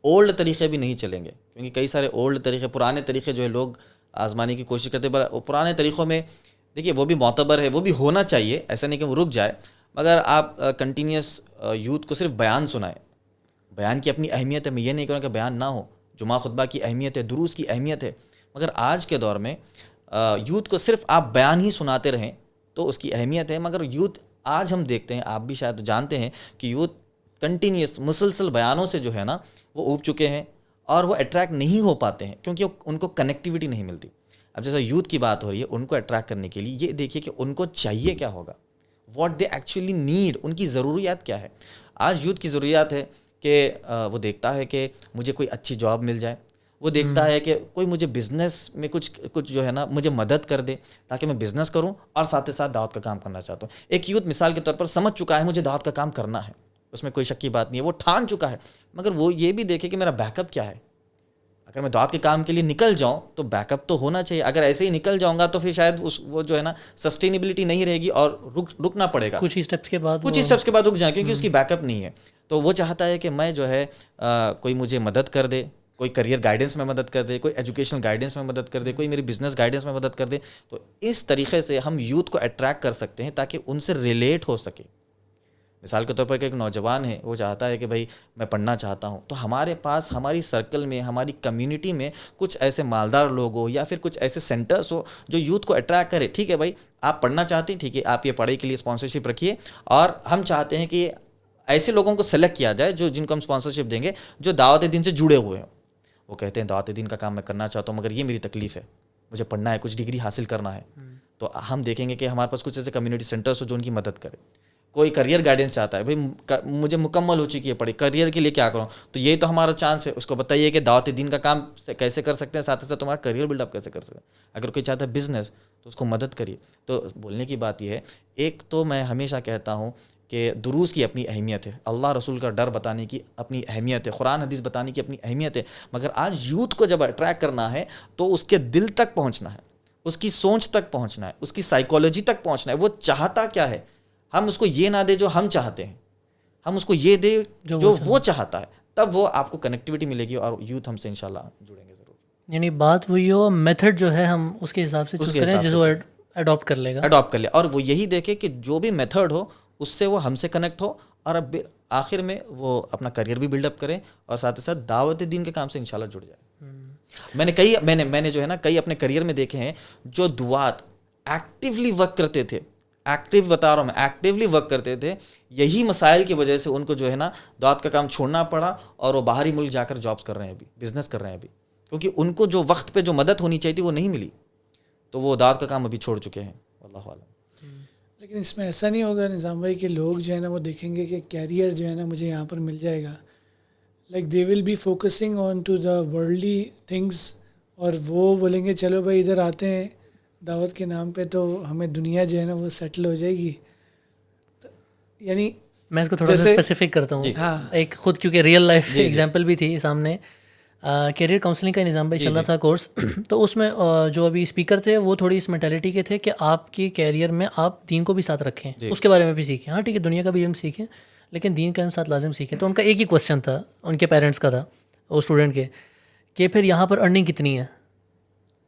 اولڈ طریقے بھی نہیں چلیں گے, کیونکہ کئی سارے اولڈ طریقے, پرانے طریقے جو ہے لوگ آزمانے کی کوشش کرتے ہیں. پرانے طریقوں میں دیکھیے وہ بھی معتبر ہے, وہ بھی ہونا چاہیے, ایسا نہیں کہ وہ رک جائے, مگر آپ کنٹینیوس یوتھ کو صرف بیان سنائیں. بیان کی اپنی اہمیت ہے, میں یہ نہیں کہوں کہ بیان نہ ہو, جمعہ خطبہ کی اہمیت ہے, دروس کی اہمیت ہے, مگر آج کے دور میں یوتھ کو صرف آپ بیان ہی سناتے رہیں تو اس کی اہمیت ہے. مگر یوتھ آج ہم دیکھتے ہیں, آپ بھی شاید جانتے ہیں کہ یوتھ کنٹینیوس مسلسل بیانوں سے جو ہے نا وہ اوب چکے ہیں اور وہ اٹریکٹ نہیں ہو پاتے ہیں, کیونکہ ان کو کنیکٹیویٹی نہیں ملتی. اب جیسا یوتھ کی بات ہو رہی ہے, ان کو اٹریکٹ کرنے کے لیے یہ دیکھیے کہ ان کو چاہیے کیا ہوگا, واٹ دے ایکچولی نیڈ, ان کی ضروریات کیا ہے. آج یوتھ کی ضروریات ہے کہ وہ دیکھتا ہے کہ مجھے کوئی اچھی جاب مل جائے, وہ دیکھتا ہے کہ کوئی مجھے بزنس میں کچھ جو ہے نا مجھے مدد کر دے تاکہ میں بزنس کروں اور ساتھ ساتھ دعوت کا کام کرنا چاہتا ہوں. ایک یوتھ مثال کے طور پر سمجھ چکا ہے مجھے دعوت کا کام کرنا ہے, اس میں کوئی شک کی بات نہیں ہے, وہ ٹھان چکا ہے, مگر وہ یہ بھی دیکھے کہ میرا بیک اپ کیا ہے. اگر میں دعوت کے کام کے لیے نکل جاؤں تو بیک اپ تو ہونا چاہیے. اگر ایسے ہی نکل جاؤں گا تو پھر شاید وہ جو ہے نا سسٹینیبلٹی نہیں رہے گی اور رکنا پڑے گا,
کچھ ہی اسٹیپس کے بعد
رک جائیں, کیونکہ اس کی بیک اپ نہیں ہے. تو وہ چاہتا ہے کہ میں جو ہے کوئی مجھے مدد کر دے, کوئی کریئر گائیڈنس میں مدد کر دے, کوئی ایجوکیشنل گائیڈنس میں مدد کر دے, کوئی میری بزنس گائیڈنس میں مدد کر دے. تو اس طریقے سے ہم یوتھ کو اٹریکٹ کر سکتے ہیں تاکہ ان سے ریلیٹ ہو سکے. مثال کے طور پر ایک نوجوان ہے, وہ چاہتا ہے کہ بھائی میں پڑھنا چاہتا ہوں, تو ہمارے پاس ہماری سرکل میں, ہماری کمیونٹی میں کچھ ایسے مالدار لوگ ہو یا پھر کچھ ایسے سینٹرز ہو جو یوتھ کو اٹریکٹ کرے. ٹھیک ہے بھائی آپ پڑھنا چاہتے ہیں, ٹھیک ہے آپ یہ پڑھائی کے لیے اسپانسرشپ رکھیے, اور ہم چاہتے ہیں کہ ایسے لوگوں کو سلیکٹ کیا جائے جن کو ہم اسپانسرشپ دیں گے جو دعوت دین سے جڑے ہوئے ہیں. وہ کہتے ہیں دعوت دین کا کام میں کرنا چاہتا ہوں, مگر یہ میری تکلیف ہے, مجھے پڑھنا ہے, کچھ ڈگری حاصل کرنا ہے. تو ہم دیکھیں گے کہ ہمارے پاس کچھ ایسے کمیونٹی سینٹرز ہو جو ان کی مدد کرے. کوئی کریئر گائیڈنس چاہتا ہے, بھائی مجھے مکمل ہو چکی ہے پڑھی, کریئر کے لیے کیا کروں, تو یہ تو ہمارا چانس ہے, اس کو بتائیے کہ دعوت دین کا کام کیسے کر سکتے ہیں, ساتھ ہی ساتھ تمہارا کریئر بلڈ اپ کیسے کر سکتے ہیں. اگر کوئی چاہتا ہے بزنس تو اس کو مدد کریے. تو بولنے کی بات یہ ہے, ایک تو میں ہمیشہ کہتا ہوں کہ دروس کی اپنی اہمیت ہے, اللہ رسول کا ڈر بتانے کی اپنی اہمیت ہے, قرآن حدیث بتانے کی اپنی اہمیت ہے, مگر آج یوتھ کو جب اٹریکٹ کرنا ہے تو اس کے دل تک پہنچنا ہے, اس کی سوچ تک پہنچنا ہے, اس کی سائیکالوجی تک پہنچنا ہے. وہ چاہتا کیا ہے, ہم اس کو یہ نہ دے جو ہم چاہتے ہیں, ہم اس کو یہ دے جو وہ چاہتا ہے, تب وہ آپ کو کنیکٹیوٹی ملے گی اور یوتھ ہم سے انشاءاللہ جڑیں گے ضرور.
یعنی بات وہی ہو, میتھڈ جو ہے ہم اس کے حساب سے چوز کریں جس کو اڈاپٹ کر لے گا,
اور وہ یہی دیکھے کہ جو بھی میتھڈ ہو اس سے وہ ہم سے کنیکٹ ہو, اور اب آخر میں وہ اپنا کریئر بھی بلڈ اپ کریں اور ساتھ ہی ساتھ دعوت دین کے کام سے انشاءاللہ جڑ جائے. میں نے جو ہے نا کئی اپنے کریئر میں دیکھے ہیں جو دعات ایکٹیولی ورک کرتے تھے, ایکٹیولی ورک کرتے تھے, یہی مسائل کی وجہ سے ان کو جو ہے نا دعوت کا کام چھوڑنا پڑا اور وہ باہری ملک جا کر جابس کر رہے ہیں, ابھی بزنس کر رہے ہیں ابھی, کیونکہ ان کو جو وقت پہ جو مدد ہونی چاہیے تھی وہ نہیں ملی, تو وہ دعوت کا کام ابھی چھوڑ چکے ہیں. واللہ اعلم.
لیکن اس میں ایسا نہیں ہوگا نظام بھائی کہ لوگ جو ہے نا وہ دیکھیں گے کہ کیریئر جو ہے نا مجھے یہاں پر مل جائے گا, like they will be focusing on to the worldly things, اور وہ بولیں گے چلو بھائی ادھر آتے ہیں دعوت کے نام پہ تو ہمیں دنیا جو ہے نا وہ سیٹل ہو جائے گی. یعنی
میں اس کو تھوڑا سا اسپیسیفک کرتا ہوں, ایک خود کیونکہ ریئل لائف ایگزامپل بھی تھی سامنے. کیریئر کاؤنسلنگ کا نظام بھائی چل رہا تھا کورس, تو اس میں جو ابھی اسپیکر تھے وہ تھوڑی اس مینٹیلٹی کے تھے کہ آپ کی کیریئر میں آپ دین کو بھی ساتھ رکھیں, اس کے بارے میں بھی سیکھیں. ہاں ٹھیک ہے دنیا کا بھی علم سیکھیں لیکن دین کا علم ساتھ لازم سیکھیں. تو ان کا ایک ہی کویشچن تھا, ان کے پیرنٹس کا تھا, وہ اسٹوڈنٹ کے, کہ پھر یہاں پر ارننگ کتنی ہے,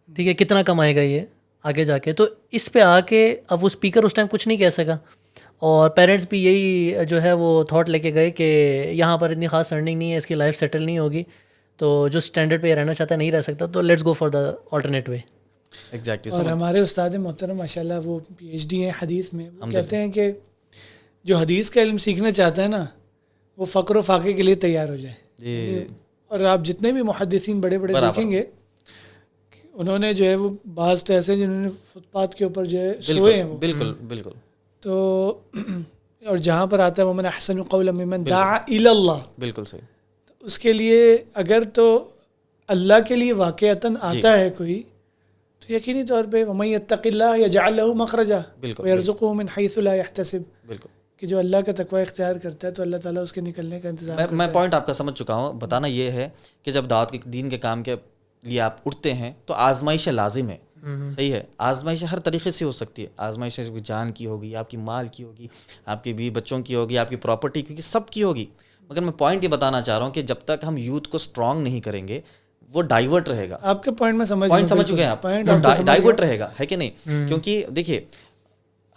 ٹھیک ہے کتنا کمائے گا یہ, آگے جا کے. تو اس پہ آ کے اب وہ اسپیکر اس ٹائم کچھ نہیں کہہ سکا, اور پیرنٹس بھی یہی جو ہے وہ تھاٹ لے کے گئے کہ یہاں پر اتنی خاص ارننگ نہیں ہے, اس کی لائف سیٹل نہیں ہوگی, تو جو اسٹینڈرڈ پہ رہنا چاہتا ہے نہیں رہ سکتا, تو let's go for the alternate way.
Exactly.
اور ہمارے استاد محترم ماشاء اللہ وہ پی ایچ ڈی ہیں حدیث میں, وہ کہتے ہیں کہ جو حدیث کا علم سیکھنا چاہتا ہے نا وہ فقر و فاقے کے لیے تیار ہو جائے. اور آپ جتنے بھی محدثین بڑے بڑے دیکھیں گے انہوں نے جو ہے وہ بعض تو ایسے جنہوں نے فٹ پاتھ کے اوپر جو ہے سوئے ہیں وہ.
بالکل بالکل.
تو اور جہاں پر آتا ہے ومن احسن قولا ممن دعا الی اللہ,
بالکل صحیح.
اس کے لیے اگر تو اللہ کے لیے واقعتاً آتا ہے کوئی تو یقینی طور پہ ومن یتق اللہ یجعل له مخرجا ویرزقه من حیث لا یحتسب,
بالکل,
کہ جو اللہ کا تقوی اختیار کرتا ہے تو اللہ تعالیٰ اس کے نکلنے کا انتظام کرتا ہے.
میں پوائنٹ آپ کا سمجھ چکا ہوں. بتانا یہ ہے کہ جب دعوت کے دین کے کام کے لیے آپ اٹھتے ہیں تو آزمائش لازم ہے. صحیح ہے, آزمائش ہر طریقے سے ہو سکتی ہے. آزمائش جان کی ہوگی, آپ کی مال کی ہوگی, آپ کی بیوی بچوں کی ہوگی, آپ کی پراپرٹی کی ہوگی, سب کی ہوگی. مگر میں پوائنٹ یہ بتانا چاہ رہا ہوں کہ جب تک ہم یوتھ کو اسٹرانگ نہیں کریں گے وہ ڈائیورٹ رہے گا.
آپ کا پوائنٹ میں سمجھ
چکے ہیں آپ, ڈائیورٹ رہے گا, ہے کہ نہیں؟ کیونکہ دیکھیے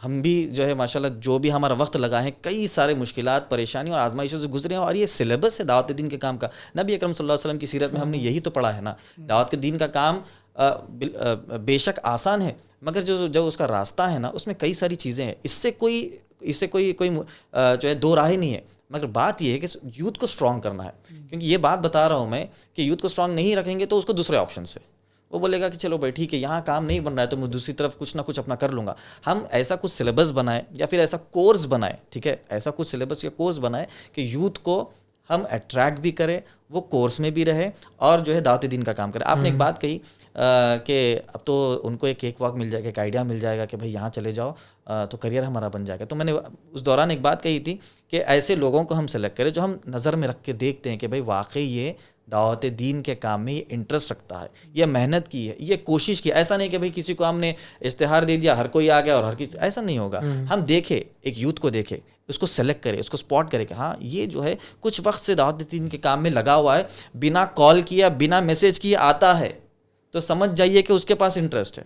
ہم بھی جو ہے ماشاءاللہ جو بھی ہمارا وقت لگا ہے کئی سارے مشکلات, پریشانی اور آزمائشوں سے گزرے ہیں, اور یہ سلیبس ہے دعوت دین کے کام کا. نبی اکرم صلی اللہ علیہ وسلم کی سیرت میں ہم نے یہی تو پڑھا ہے نا. دعوت کے دین کا کام بے شک آسان ہے, مگر جو اس کا راستہ ہے نا اس میں کئی ساری چیزیں ہیں. اس سے کوئی جو ہے دو راہیں نہیں ہے. مگر بات یہ ہے کہ یوتھ کو اسٹرانگ کرنا ہے, کیونکہ یہ بات بتا رہا ہوں میں کہ یوتھ کو اسٹرانگ نہیں رکھیں گے تو اس کو دوسرے آپشن سے وہ بولے گا کہ چلو بھائی ٹھیک ہے یہاں کام نہیں بن رہا ہے تو میں دوسری طرف کچھ نہ کچھ اپنا کر لوں گا. ہم ایسا کچھ سلیبس بنائیں یا پھر ایسا کورس بنائیں, ٹھیک ہے, ایسا کچھ سلیبس یا کورس بنائیں کہ یوتھ کو ہم اٹریکٹ بھی کریں, وہ کورس میں بھی رہے اور جو ہے دعوت دین کا کام کرے. آپ نے ایک بات کہی کہ اب تو ان کو ایک واک مل جائے گا, ایک آئیڈیا مل جائے گا کہ بھائی یہاں چلے جاؤ تو کریئر ہمارا بن جائے گا. تو میں نے اس دوران ایک بات کہی تھی کہ ایسے لوگوں کو ہم سلیکٹ کریں جو ہم نظر میں رکھ کے دیکھتے ہیں کہ بھائی واقعی یہ دعوت دین کے کام میں یہ انٹرسٹ رکھتا ہے, یہ محنت کی ہے, یہ کوشش کی. ایسا نہیں کہ بھائی کسی کو ہم نے اشتہار دے دیا ہر کوئی آ گیا اور ہر کسی, ایسا نہیں ہوگا. ہم دیکھے ایک یوتھ کو دیکھے, اس کو سلیکٹ کرے, اس کو اسپاٹ کرے کہ ہاں یہ جو ہے کچھ وقت سے دعوت دین کے کام میں لگا ہوا ہے, بنا کال کیا بنا میسج کیے آتا ہے, تو سمجھ جائیے کہ اس کے پاس انٹرسٹ ہے.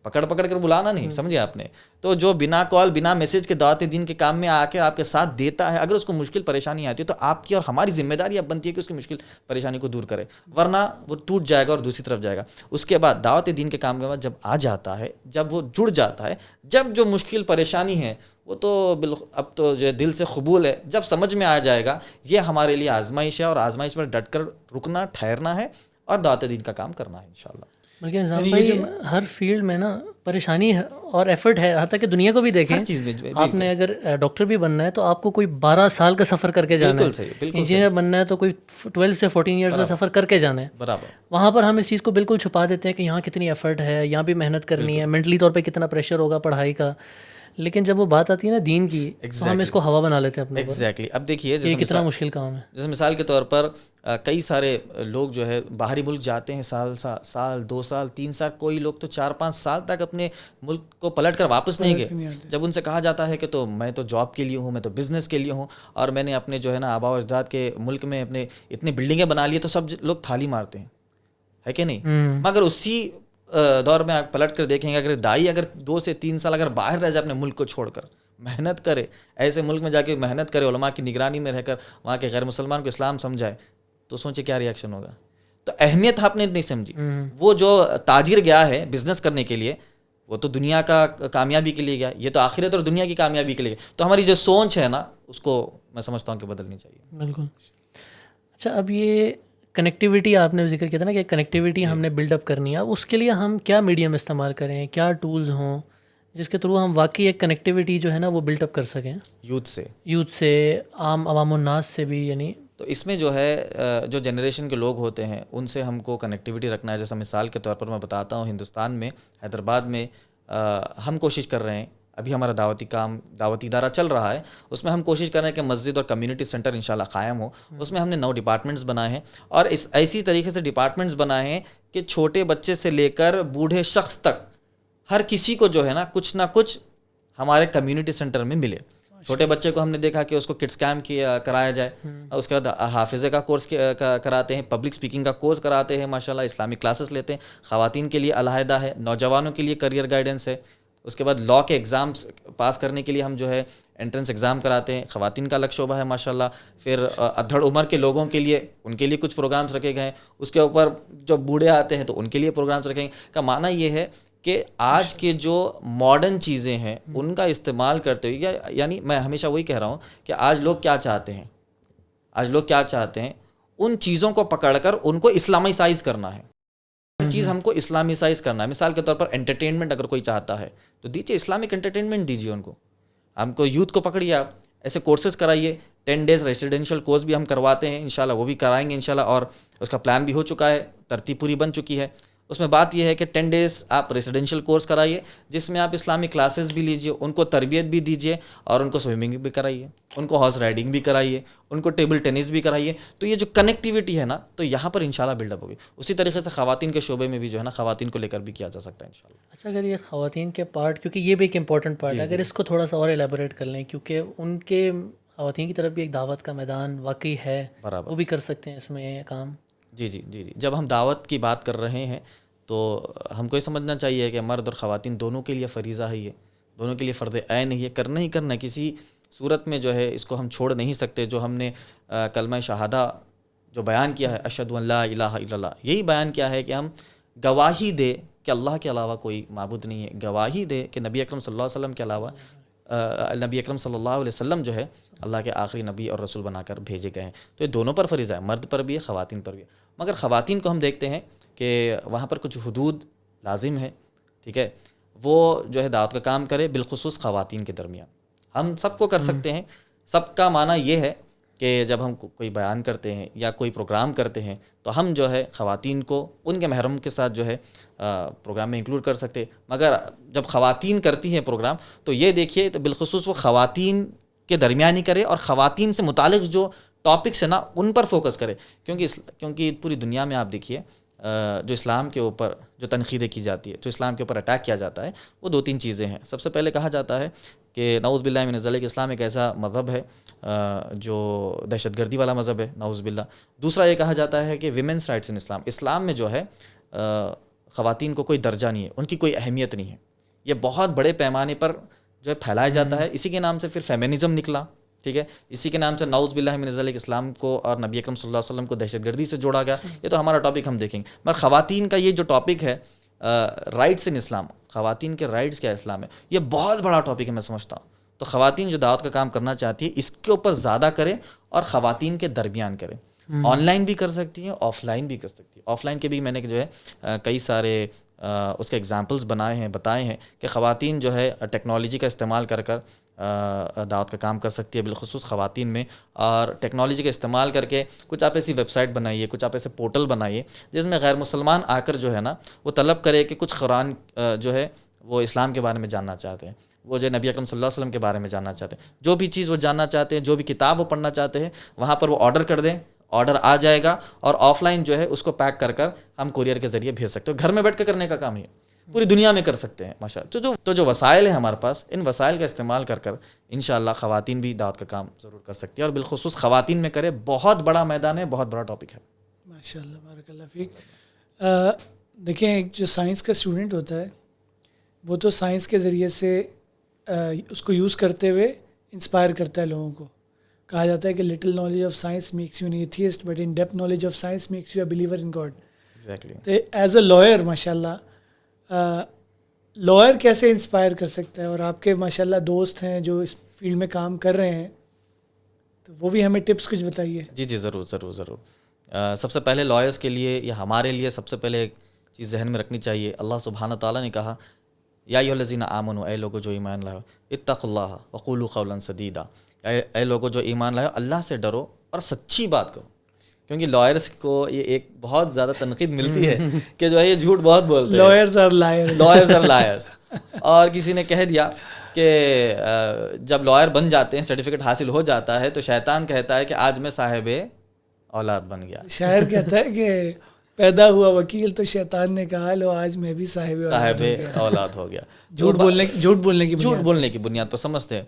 پکڑ کر بلانا نہیں, سمجھے آپ نے. تو جو بنا کال بنا میسج کے دعوت دین کے کام میں آ کے آپ کے ساتھ دیتا ہے, اگر اس کو مشکل پریشانی آتی ہے تو آپ کی اور ہماری ذمہ داری اب بنتی ہے کہ اس کی مشکل پریشانی کو دور کرے, ورنہ وہ ٹوٹ جائے گا اور دوسری طرف جائے گا. اس کے بعد دعوت دین کے کام کے بعد جب آ جاتا ہے, جب وہ جڑ جاتا ہے, جب جو مشکل پریشانی ہے وہ تو اب تو جو دل سے قبول ہے, جب سمجھ میں آ جائے گا یہ ہمارے لیے آزمائش ہے اور آزمائش پر ڈٹ کر رکنا ٹھہرنا ہے اور دعوت دین کا کام کرنا ہے انشاءاللہ.
بلکہ نظام بھائی ہر فیلڈ میں نا پریشانی ہے اور ایفرٹ ہے, حتیٰ کہ دنیا کو بھی دیکھیں.
ہر چیز میں
آپ نے اگر ڈاکٹر بھی بننا ہے تو آپ کو کوئی 12 سال کا سفر کر کے جانا ہے, انجینئر بننا ہے تو کوئی 12 سے 14 ایئرس کا سفر کر کے جانا ہے.
برابر.
وہاں پر ہم اس چیز کو بالکل چھپا دیتے ہیں کہ یہاں کتنی ایفرٹ ہے, یہاں بھی محنت کرنی ہے, مینٹلی طور پہ کتنا پریشر ہوگا پڑھائی کا. لیکن جب وہ بات آتی ہے نا دین کی, تو ہم اس کو ہوا بنا لیتے ہیں اپنے.
ایگزیکٹلی. اب دیکھیے
یہ کتنا مشکل کام ہے.
جیسے مثال کے طور پر کئی سارے لوگ جو ہے باہری ملک جاتے ہیں, سال 2 سال 3 سال, کوئی لوگ تو 4-5 سال تک اپنے ملک کو پلٹ کر واپس نہیں گئے. جب ان سے کہا جاتا ہے کہ تو میں تو جاب کے لیے ہوں, میں تو بزنس کے لیے ہوں, اور میں نے اپنے جو ہے نا آباء و اجداد کے ملک میں اپنے اتنی بلڈنگیں بنا لی, تو سب لوگ تھالی مارتے ہیں, ہے کہ نہیں؟ مگر اسی دور میں آپ پلٹ کر دیکھیں گے, اگر دائی اگر 2 سے 3 سال اگر باہر رہ جائے اپنے ملک کو چھوڑ کر, محنت کرے, ایسے ملک میں جا کے محنت کرے, علماء کی نگرانی میں رہ کر وہاں کے غیر مسلمان کو اسلام سمجھائے, تو سوچے کیا ری ایکشن ہوگا. تو اہمیت آپ نے نہیں سمجھی. وہ جو تاجر گیا ہے بزنس کرنے کے لیے, وہ تو دنیا کا کامیابی کے لیے گیا, یہ تو آخرت اور دنیا کی کامیابی کے لیے. تو ہماری جو سوچ ہے نا اس کو میں سمجھتا ہوں کہ بدلنی چاہیے.
بالکل. اچھا, اب یہ کنیکٹیوٹی آپ نے ذکر کیا تھا نا کہ کنیکٹیوٹی ہم نے بلڈ اپ کرنی ہے, اب اس کے لیے ہم کیا میڈیم استعمال کریں, کیا ٹولز ہوں جس کے تھرو ہم واقعی ایک کنیکٹیوٹی جو ہے نا وہ بلڈ اپ کر سکیں یوتھ سے, عام عوام الناس سے بھی. یعنی
تو اس میں جو ہے جو جنریشن کے لوگ ہوتے ہیں ان سے ہم کو کنیکٹیوٹی رکھنا ہے. جیسا مثال کے طور پر میں بتاتا ہوں, ہندوستان میں حیدرآباد میں ہم کوشش کر رہے ہیں, ابھی ہمارا دعوتی ادارہ چل رہا ہے, اس میں ہم کوشش کر رہے ہیں کہ مسجد اور کمیونٹی سینٹر انشاءاللہ قائم ہو. اس میں ہم نے 9 ڈپارٹمنٹس بنائے ہیں, اور ایسی طریقے سے ڈپارٹمنٹس بنائے ہیں کہ چھوٹے بچے سے لے کر بوڑھے شخص تک ہر کسی کو جو ہے نا کچھ نہ کچھ ہمارے کمیونٹی سینٹر میں ملے. چھوٹے بچے کو ہم نے دیکھا کہ اس کو کڈس کیمپ کرایا جائے، اس کے بعد حافظے کا کورس کراتے ہیں، پبلک اسپیکنگ کا کورس کراتے ہیں، ماشاءاللہ اسلامک کلاسز لیتے ہیں، خواتین کے لیے علیحدہ ہے، نوجوانوں کے لیے کریئر گائیڈنس ہے، اس کے بعد لاء کے ایگزامس پاس کرنے کے لیے ہم جو ہے انٹرنس ایگزام کراتے ہیں، خواتین کا الگ شعبہ ہے ماشاءاللہ، پھر ادھڑ عمر کے لوگوں کے لیے ان کے لیے کچھ پروگرامس رکھے گئے ہیں، اس کے اوپر جو بوڑھے آتے ہیں تو ان کے لیے پروگرامس رکھیں گے۔ کا معنی یہ ہے کہ آج کے جو ماڈرن چیزیں ہیں ان کا استعمال کرتے ہوئے، یعنی میں ہمیشہ وہی کہہ رہا ہوں کہ آج لوگ کیا چاہتے ہیں، ان چیزوں کو پکڑ کر ان کو اسلامائزائز کرنا ہے، چیز ہم کو اسلامائزائز کرنا ہے۔ مثال کے طور پر انٹرٹینمنٹ اگر کوئی چاہتا ہے تو دیجیے، اسلامک انٹرٹینمنٹ دیجیے ان کو، ہم کو یوتھ کو پکڑیے، آپ ایسے کورسز کرائیے، 10 days ریسیڈینشیل کورس بھی ہم کرواتے ہیں انشاءاللہ، وہ بھی کرائیں گے انشاءاللہ، اور اس کا پلان بھی ہو چکا ہے، ترتیب پوری بن چکی ہے۔ اس میں بات یہ ہے کہ 10 days آپ ریسیڈینشیل کورس کرائیے جس میں آپ اسلامک کلاسز بھی لیجیے، ان کو تربیت بھی دیجیے، اور ان کو سوئمنگ بھی کرائیے، ان کو ہارس رائڈنگ بھی کرائیے، ان کو ٹیبل ٹینس بھی کرائیے، تو یہ جو کنیکٹیوٹی ہے نا، تو یہاں پر انشاءاللہ بلڈ اپ ہوگی۔ اسی طریقے سے خواتین کے شعبے میں بھی جو ہے نا، خواتین کو لے کر بھی کیا جا سکتا ہے انشاءاللہ۔
اچھا، اگر یہ خواتین کے پارٹ، کیونکہ یہ بھی ایک امپورٹنٹ پارٹ ہے، اگر اس کو تھوڑا سا اور ایلیبوریٹ کر لیں، کیونکہ ان کے خواتین کی طرف بھی ایک دعوت کا میدان واقعی ہے،
برابر،
وہ بھی کر سکتے ہیں اس میں کام۔
جی، جب ہم دعوت کی بات کر رہے ہیں تو ہم کو یہ سمجھنا چاہیے کہ مرد اور خواتین دونوں کے لیے فریضہ ہے، یہ دونوں کے لیے فرض عین ہے، یہ کرنا ہی کرنا ہے، کسی صورت میں جو ہے اس کو ہم چھوڑ نہیں سکتے۔ جو ہم نے کلمہ شہادہ جو بیان کیا ہے، اشہد ان لا الہ الا اللہ، یہی بیان کیا ہے کہ ہم گواہی دے کہ اللہ کے علاوہ کوئی معبود نہیں ہے، گواہی دے کہ نبی اکرم صلی اللہ علیہ وسلم کے علاوہ نبی اکرم صلی اللہ علیہ وسلم جو ہے اللہ کے آخری نبی اور رسول بنا کر بھیجے گئے ہیں۔ تو یہ دونوں پر فریضہ ہے، مرد پر بھی ہے، خواتین پر بھی ہے، مگر خواتین کو ہم دیکھتے ہیں کہ وہاں پر کچھ حدود لازم ہے، ٹھیک ہے، وہ جو ہے دعوت کا کام کرے، بالخصوص خواتین کے درمیان۔ ہم سب کو کر سکتے ہیں، سب کا معنی یہ ہے کہ جب ہم کوئی بیان کرتے ہیں یا کوئی پروگرام کرتے ہیں تو ہم جو ہے خواتین کو ان کے محرم کے ساتھ جو ہے پروگرام میں انکلوڈ کر سکتے، مگر جب خواتین کرتی ہیں پروگرام تو یہ دیکھیے تو بالخصوص وہ خواتین کے درمیان ہی کرے، اور خواتین سے متعلق جو ٹاپکس ہیں نا ان پر فوکس کرے، کیونکہ پوری دنیا میں آپ دیکھیے جو اسلام کے اوپر جو تنقیدیں کی جاتی ہے، جو اسلام کے اوپر اٹیک کیا جاتا ہے، وہ 2-3 چیزیں ہیں۔ سب سے پہلے کہا جاتا ہے کہ نعوذ باللہ من ذلک، اسلام ایک ایسا مذہب ہے جو دہشت گردی والا مذہب ہے، نعوذ باللہ۔ دوسرا یہ کہا جاتا ہے کہ ویمنس رائٹس ان اسلام، اسلام میں جو ہے خواتین کو کوئی درجہ نہیں ہے، ان کی کوئی اہمیت نہیں ہے، یہ بہت بڑے پیمانے پر جو ہے پھیلایا جاتا ہے۔ اسی کے نام سے پھر فیمنزم نکلا، ٹھیک ہے، اسی کے نام سے نعوذ باللہ من ذلک اسلام کو اور نبی اکرم صلی اللہ علیہ وسلم کو دہشت گردی سے جوڑا گیا۔ یہ تو ہمارا ٹاپک ہم دیکھیں گے، مگر خواتین کا یہ جو ٹاپک ہے رائٹس ان اسلام، خواتین کے رائٹس کیا اسلام ہے، یہ بہت بڑا ٹاپک ہے، میں سمجھتا ہوں۔ تو خواتین جو دعوت کا کام کرنا چاہتی ہے اس کے اوپر زیادہ کرے، اور خواتین کے درمیان کرے، آن لائن بھی کر سکتی ہیں، آف لائن بھی کر سکتی ہیں۔ آف لائن کے بھی میں نے جو ہے کئی سارے اس کے ایگزامپلس بتائے ہیں کہ خواتین جو ہے ٹیکنالوجی کا استعمال کر دعوت کا کام کر سکتی ہے، بالخصوص خواتین میں، اور ٹیکنالوجی کا استعمال کر کے کچھ آپ ایسی ویب سائٹ بنائیے، کچھ آپ ایسے پورٹل بنائیے جس میں غیر مسلمان آ کر جو ہے نا وہ طلب کرے کہ کچھ قرآن جو ہے وہ اسلام کے بارے میں جاننا چاہتے ہیں، وہ جو نبی اکرم صلی اللہ علیہ وسلم کے بارے میں جاننا چاہتے ہیں، جو بھی چیز وہ جاننا چاہتے ہیں، جو بھی کتاب وہ پڑھنا چاہتے ہیں، وہاں پر وہ آرڈر کر دیں، آرڈر آ جائے گا، اور آف لائن جو ہے اس کو پیک کر ہم کوریئر کے ذریعے بھیج سکتے ہیں۔ گھر میں بیٹھ کے کرنے کا کام ہے، پوری دنیا میں کر سکتے ہیں ماشاءاللہ۔ تو جو وسائل ہیں ہمارے پاس، ان وسائل کا استعمال کر انشاءاللہ خواتین بھی دعوت کا کام ضرور کر سکتی ہے، اور بالخصوص خواتین میں کرے۔ بہت بڑا میدان ہے، بہت بڑا ٹاپک ہے
ماشاءاللہ، بارک اللہ فیک۔ دیکھیں، ایک جو سائنس کا اسٹوڈنٹ ہوتا ہے وہ تو سائنس کے ذریعے سے اس کو یوز کرتے ہوئے انسپائر کرتا ہے لوگوں کو۔ کہا جاتا ہے کہ little knowledge of science makes you an atheist, but in depth knowledge of science makes you a believer in God.
Exactly.
تو ایز اے لائر ماشاءاللہ لائر کیسے انسپائر کر سکتا ہے؟ اور آپ کے ماشاءاللہ دوست ہیں جو اس فیلڈ میں کام کر رہے ہیں، تو وہ بھی ہمیں ٹپس کچھ بتائیے۔
جی ضرور۔ سب سے پہلے لائرس کے لیے یا ہمارے لیے سب سے پہلے ایک چیز ذہن میں رکھنی چاہیے، اللہ سبحانہ تعالیٰ نے کہا یا ایھا الذین آمنوا، اے لوگوں جو ایمان لائے، اتقوا اللہ وقولوا قولا سدیدا، اے لوگوں جو ایمان لائے اللہ سے ڈرو اور سچی بات کرو۔ کیونکہ لائرس کو یہ ایک بہت زیادہ تنقید ملتی ہے کہ جو ہے یہ جھوٹ بہت بولتے ہیں، لائرز آر لائرز۔ اور کسی نے کہہ دیا کہ جب لائر بن جاتے ہیں، سرٹیفکیٹ حاصل ہو جاتا ہے، تو شیطان کہتا ہے کہ آج میں صاحب اولاد بن گیا۔
شاعر کہتا ہے کہ پیدا ہوا وکیل تو شیطان نے کہا لو آج میں بھی صاحب
اولاد ہو گیا.
جھوٹ بولنے کی
بنیاد پر سمجھتے ہیں.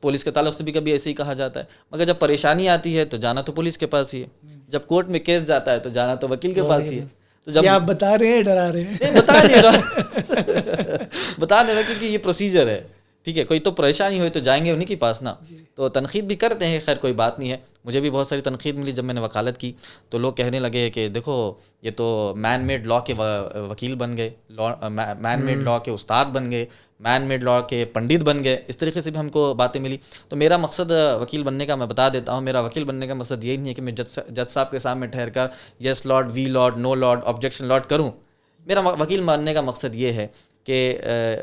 پولیس کے تعلق سے بھی کبھی ایسے ہی کہا جاتا ہے, مگر جب پریشانی آتی ہے تو جانا تو پولیس کے پاس ہی ہے, جب کورٹ میں کیس جاتا ہے تو جانا تو وکیل کے پاس ہی ہے. تو جب
آپ بتا رہے ہیں ڈرا رہے ہیں؟
بتا نہیں رہا کیونکہ یہ پروسیجر ہے. ٹھیک ہے, کوئی تو پریشانی ہوئی تو جائیں گے انہیں کے پاس نا. تو تنقید بھی کرتے ہیں, خیر کوئی بات نہیں ہے. مجھے بھی بہت ساری تنقید ملی جب میں نے وکالت کی, تو لوگ کہنے لگے کہ دیکھو یہ تو مین میڈ لا کے وکیل بن گئے, مین میڈ لا کے استاد بن گئے, مین میڈ لا کے پنڈت بن گئے. اس طریقے سے بھی ہم کو باتیں ملی. تو میرا مقصد وکیل بننے کا میں بتا دیتا ہوں, میرا وکیل بننے کا مقصد یہی نہیں ہے کہ میں جج صاحب کے سامنے ٹھہر کر یس لارڈ, وی لارڈ, نو لارڈ, آبجیکشن لارڈ کروں. میرا وکیل بننے کا مقصد یہ ہے کہ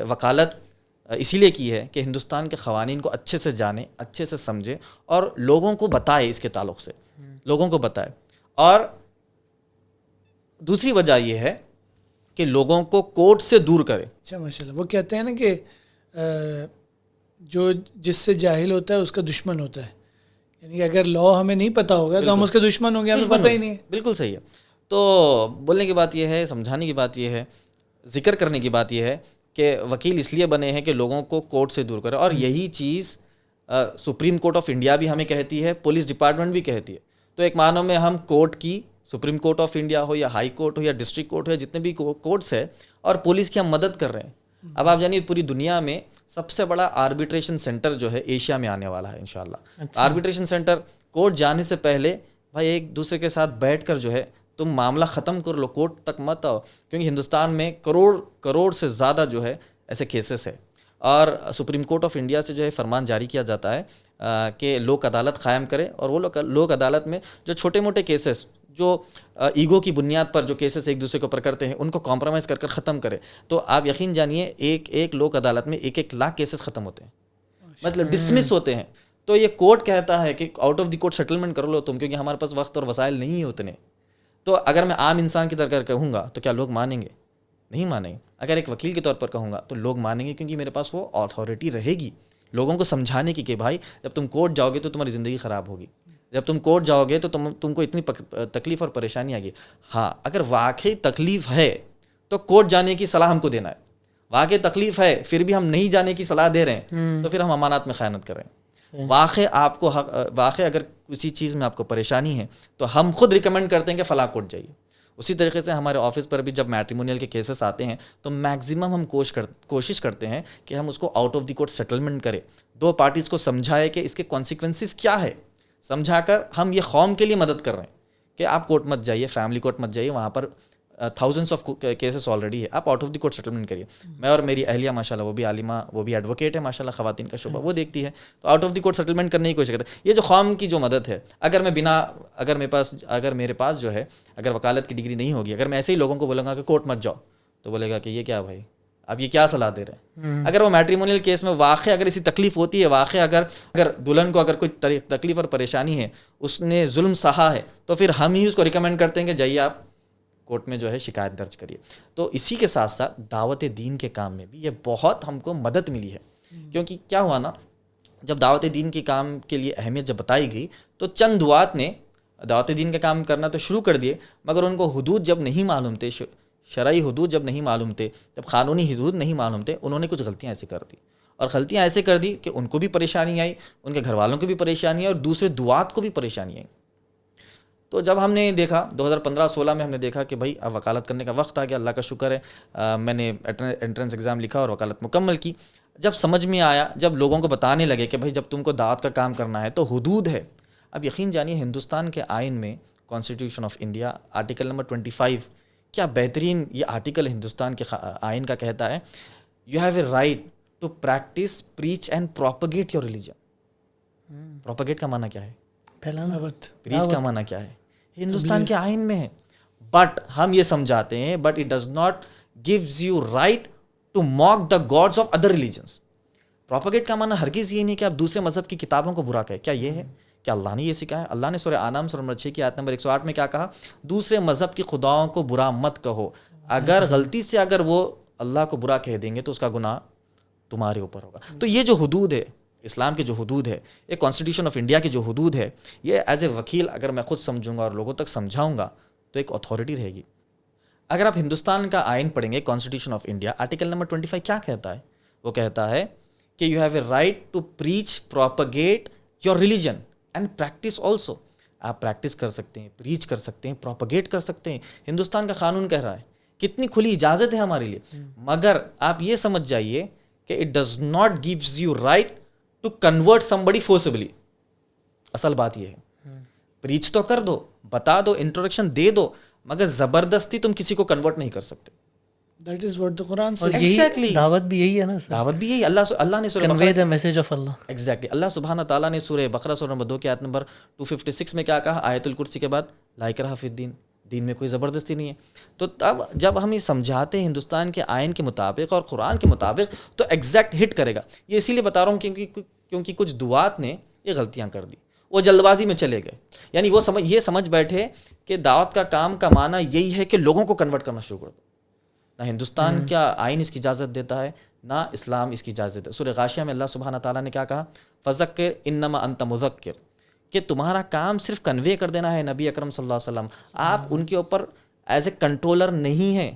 وکالت اسی لیے کی ہے کہ ہندوستان کے قوانین کو اچھے سے جانے, اچھے سے سمجھے اور لوگوں کو بتائے, اس کے تعلق سے لوگوں کو بتائے. اور دوسری وجہ یہ ہے کہ لوگوں کو کورٹ سے دور کرے.
اچھا ماشاء اللہ, وہ کہتے ہیں نا کہ جو جس سے جاہل ہوتا ہے اس کا دشمن ہوتا ہے. یعنی کہ اگر لا ہمیں نہیں پتہ ہوگا تو ہم اس کے دشمن ہوں گے, ہمیں پتہ ہی نہیں ہے.
بالکل صحیح ہے. تو بولنے کی بات یہ ہے, سمجھانے کی بات یہ ہے, ذکر کرنے کی بات یہ ہے کہ وکیل اس لیے بنے ہیں کہ لوگوں کو کورٹ سے دور کرے. اور یہی چیز سپریم کورٹ آف انڈیا بھی ہمیں کہتی ہے, پولیس ڈپارٹمنٹ بھی کہتی ہے. تو ایک معنوں میں ہم کورٹ کی, سپریم کورٹ آف انڈیا ہو یا ہائی کورٹ ہو یا ڈسٹرکٹ کورٹ ہو, جتنے بھی کورٹس ہے, اور پولیس کی ہم مدد کر رہے ہیں. اب آپ جانیے پوری دنیا میں سب سے بڑا آربیٹریشن سینٹر جو ہے ایشیا میں آنے والا ہے انشاءاللہ. آربیٹریشن سینٹر کورٹ جانے سے پہلے بھائی ایک دوسرے کے ساتھ بیٹھ کر جو ہے تم معاملہ ختم کر لو, کورٹ تک مت آؤ, کیونکہ ہندوستان میں کروڑ سے زیادہ جو ہے ایسے کیسز ہے. اور سپریم کورٹ آف انڈیا سے جو ہے فرمان جاری کیا جاتا ہے کہ لوک عدالت قائم کرے, اور وہ لوک عدالت میں جو چھوٹے موٹے کیسز جو ایگو کی بنیاد پر جو کیسز ایک دوسرے کے اوپر کرتے ہیں ان کو کمپرومائز کر ختم کرے. تو آپ یقین جانیے ایک لوک عدالت میں 1 لاکھ کیسز ختم ہوتے ہیں, مطلب ڈسمس ہوتے ہیں. تو یہ کورٹ کہتا ہے کہ out of the court settlement کر لو تم, کیونکہ ہمارے پاس وقت اور وسائل نہیں اتنے. تو اگر میں عام انسان کی طرح کہوں گا تو کیا لوگ مانیں گے؟ نہیں مانیں گے. اگر ایک وکیل کے طور پر کہوں گا تو لوگ مانیں گے, کیونکہ میرے پاس وہ اتھارٹی رہے گی لوگوں کو سمجھانے کی کہ بھائی جب تم کورٹ جاؤ گے تو تمہاری زندگی خراب ہوگی, جب تم کورٹ جاؤ گے تو تم کو اتنی تکلیف اور پریشانی آئے گی. ہاں اگر واقعی تکلیف ہے تو کورٹ جانے کی صلاح ہم کو دینا ہے. واقعی تکلیف ہے پھر بھی ہم نہیں جانے کی صلاح دے رہے ہیں تو پھر ہم امانات میں خیانت کر رہے ہیں. واقعی اگر کسی چیز میں آپ کو پریشانی ہے تو ہم خود ریکمینڈ کرتے ہیں کہ فلاں کورٹ جائیے. اسی طریقے سے ہمارے آفس پر بھی جب میٹریمونیل کے کیسز آتے ہیں تو میکزیمم ہم کوشش کرتے ہیں کہ ہم اس کو out of the court settlement کریں, 2 پارٹیز کو سمجھائے کہ اس کے کانسیکوینسز کیا ہے, سمجھا کر ہم یہ قوم کے لیے مدد کر رہے ہیں کہ آپ کورٹ مت جائیے, فیملی کورٹ مت جائیے, وہاں پر تھاؤزنڈس آف کیسز آلریڈی ہے, آپ out of the court settlement کریے. میں اور میری اہلیہ ماشاءاللہ وہ بھی عالمہ, وہ بھی ایڈوکیٹ ہے ماشاءاللہ, خواتین کا شعبہ وہ دیکھتی ہے, تو out of the court settlement کرنے کی کوشش کرتے ہیں. یہ جو قوم کی جو مدد ہے, اگر میرے پاس جو ہے اگر وکالت کی ڈگری نہیں ہوگی, اگر میں ایسے ہی لوگوں کو بولوں گا کہ کورٹ مت جاؤ تو بولے گا کہ یہ کیا بھائی آپ یہ کیا صلاح دے رہے ہیں. اگر وہ میٹریمونیل کیس میں واقع اگر ایسی تکلیف ہوتی ہے, واقع اگر دلہن کو اگر کوئی تکلیف اور پریشانی ہے, اس نے ظلم سہا ہے, تو پھر ہم ہی اس کو ریکمینڈ کرتے ہیں کہ جائیے آپ کورٹ میں جو ہے شکایت درج کریے. تو اسی کے ساتھ ساتھ دعوت دین کے کام میں بھی یہ بہت ہم کو مدد ملی ہے, کیونکہ کیا ہوا نا, جب دعوت دین کے کام کے لیے اہمیت جب بتائی گئی تو چند دعات نے دعوت دین کا کام کرنا تو شروع کر دیے, مگر ان کو حدود جب نہیں معلوم تھے, شرعی حدود جب نہیں معلوم تھے, جب قانونی حدود نہیں معلوم تھے, انہوں نے کچھ غلطیاں ایسے کر دی, اور غلطیاں ایسے کر دی کہ ان کو بھی پریشانی آئی, ان کے گھر والوں کو بھی پریشانی آئی, اور دوسرے دعات کو بھی پریشانی آئی. تو جب ہم نے دیکھا 2015-16 میں ہم نے دیکھا کہ بھائی اب وکالت کرنے کا وقت آ گیا, اللہ کا شکر ہے میں نے انٹرنس ایگزام لکھا اور وکالت مکمل کی. جب سمجھ میں آیا, جب لوگوں کو بتانے لگے کہ بھائی جب تم کو دعوت کا کام کرنا ہے تو حدود ہے. اب یقین جانیے ہندوستان کے آئین میں constitution of India article number 25, کیا بہترین یہ آرٹیکل ہندوستان کے آئین کا کہتا ہے, you have a right to practise, preach and propagate your religion. Propagate کا معنی کیا ہے, پریچ کا معنی کیا ہے, ہندوستان کے آئین میں ہے. بٹ ہم یہ سمجھاتے ہیں but it does not gives you right to mock the gods of other religions. Propagate کا معنی ہرگز یہ نہیں کہ آپ دوسرے مذہب کی کتابوں کو برا کہیں. کیا یہ ہے کہ اللہ نے یہ سکھایا؟ اللہ نے سورہ انعام سورہ نمبر 6 کی آیت نمبر 108 میں کیا کہا, دوسرے مذہب کی خداؤں کو برا مت کہو. اگر غلطی سے اگر وہ اللہ کو برا کہہ دیں گے تو اس کا گناہ تمہارے اوپر ہوگا. تو یہ جو حدود ہے اسلام کے جو حدود ہے, یہ کانسٹیٹیوشن آف انڈیا کی جو حدود ہے, یہ ایز اے وکیل اگر میں خود سمجھوں گا اور لوگوں تک سمجھاؤں گا تو ایک اتھارٹی رہے گی. اگر آپ ہندوستان کا آئین پڑھیں گے, constitution of India, article number 25 کیا کہتا ہے؟ وہ کہتا ہے کہ you have a right to preach, propagate your religion and practise also. آپ پریکٹس کر سکتے ہیں, پریچ کر سکتے ہیں, پروپگیٹ کر سکتے ہیں. ہندوستان کا قانون کہہ رہا ہے, کتنی کھلی اجازت ہے ہمارے لیے. مگر آپ یہ سمجھ جائیے کہ it does not gives you right to convert somebody forcibly. اصل بات یہ ہے, پریچ تو کر دو, بتا دو, انٹروڈکشن دے دو, مگر زبردستی تم کسی کو کنورٹ نہیں کر سکتے.
That is what the Quran
اور
says.
یہی دعوت بھی یہی ہے نا سر,
دعوت بھی یہی. اللہ نے سورہ
convey the message of Allah.
Exactly, Allah سبحانہ تعالیٰ نے سورہ بقرہ سورہ نمبر 2 کی آیت نمبر 256 میں کیا کہا؟ آیت الکرسی کے بعد لا اکراہ فی الدین, دین میں کوئی زبردستی نہیں ہے. تو تب جب ہم یہ سمجھاتے ہیں ہندوستان کے آئین کے مطابق اور قرآن کے مطابق, تو ایگزیکٹ ہٹ کرے گا. یہ اسی لیے بتا رہا ہوں کیونکہ کچھ دعات نے یہ غلطیاں کر دی, وہ جلد بازی میں چلے گئے. یعنی وہ یہ سمجھ بیٹھے کہ دعوت کا کام کا معنی یہی ہے کہ لوگوں کو کنورٹ کرنا شروع کر دو. نہ ہندوستان کا آئین اس کی اجازت دیتا ہے, نہ اسلام اس کی اجازت دیتا ہے. سورہ غاشیہ میں اللہ سبحانہ تعالیٰ نے کیا کہا؟ فذکر انما انت مذکر, کہ تمہارا کام صرف کنوے کر دینا ہے نبی اکرم صلی اللہ علیہ وسلم, آپ ان کے اوپر ایز اے کنٹرولر نہیں ہیں.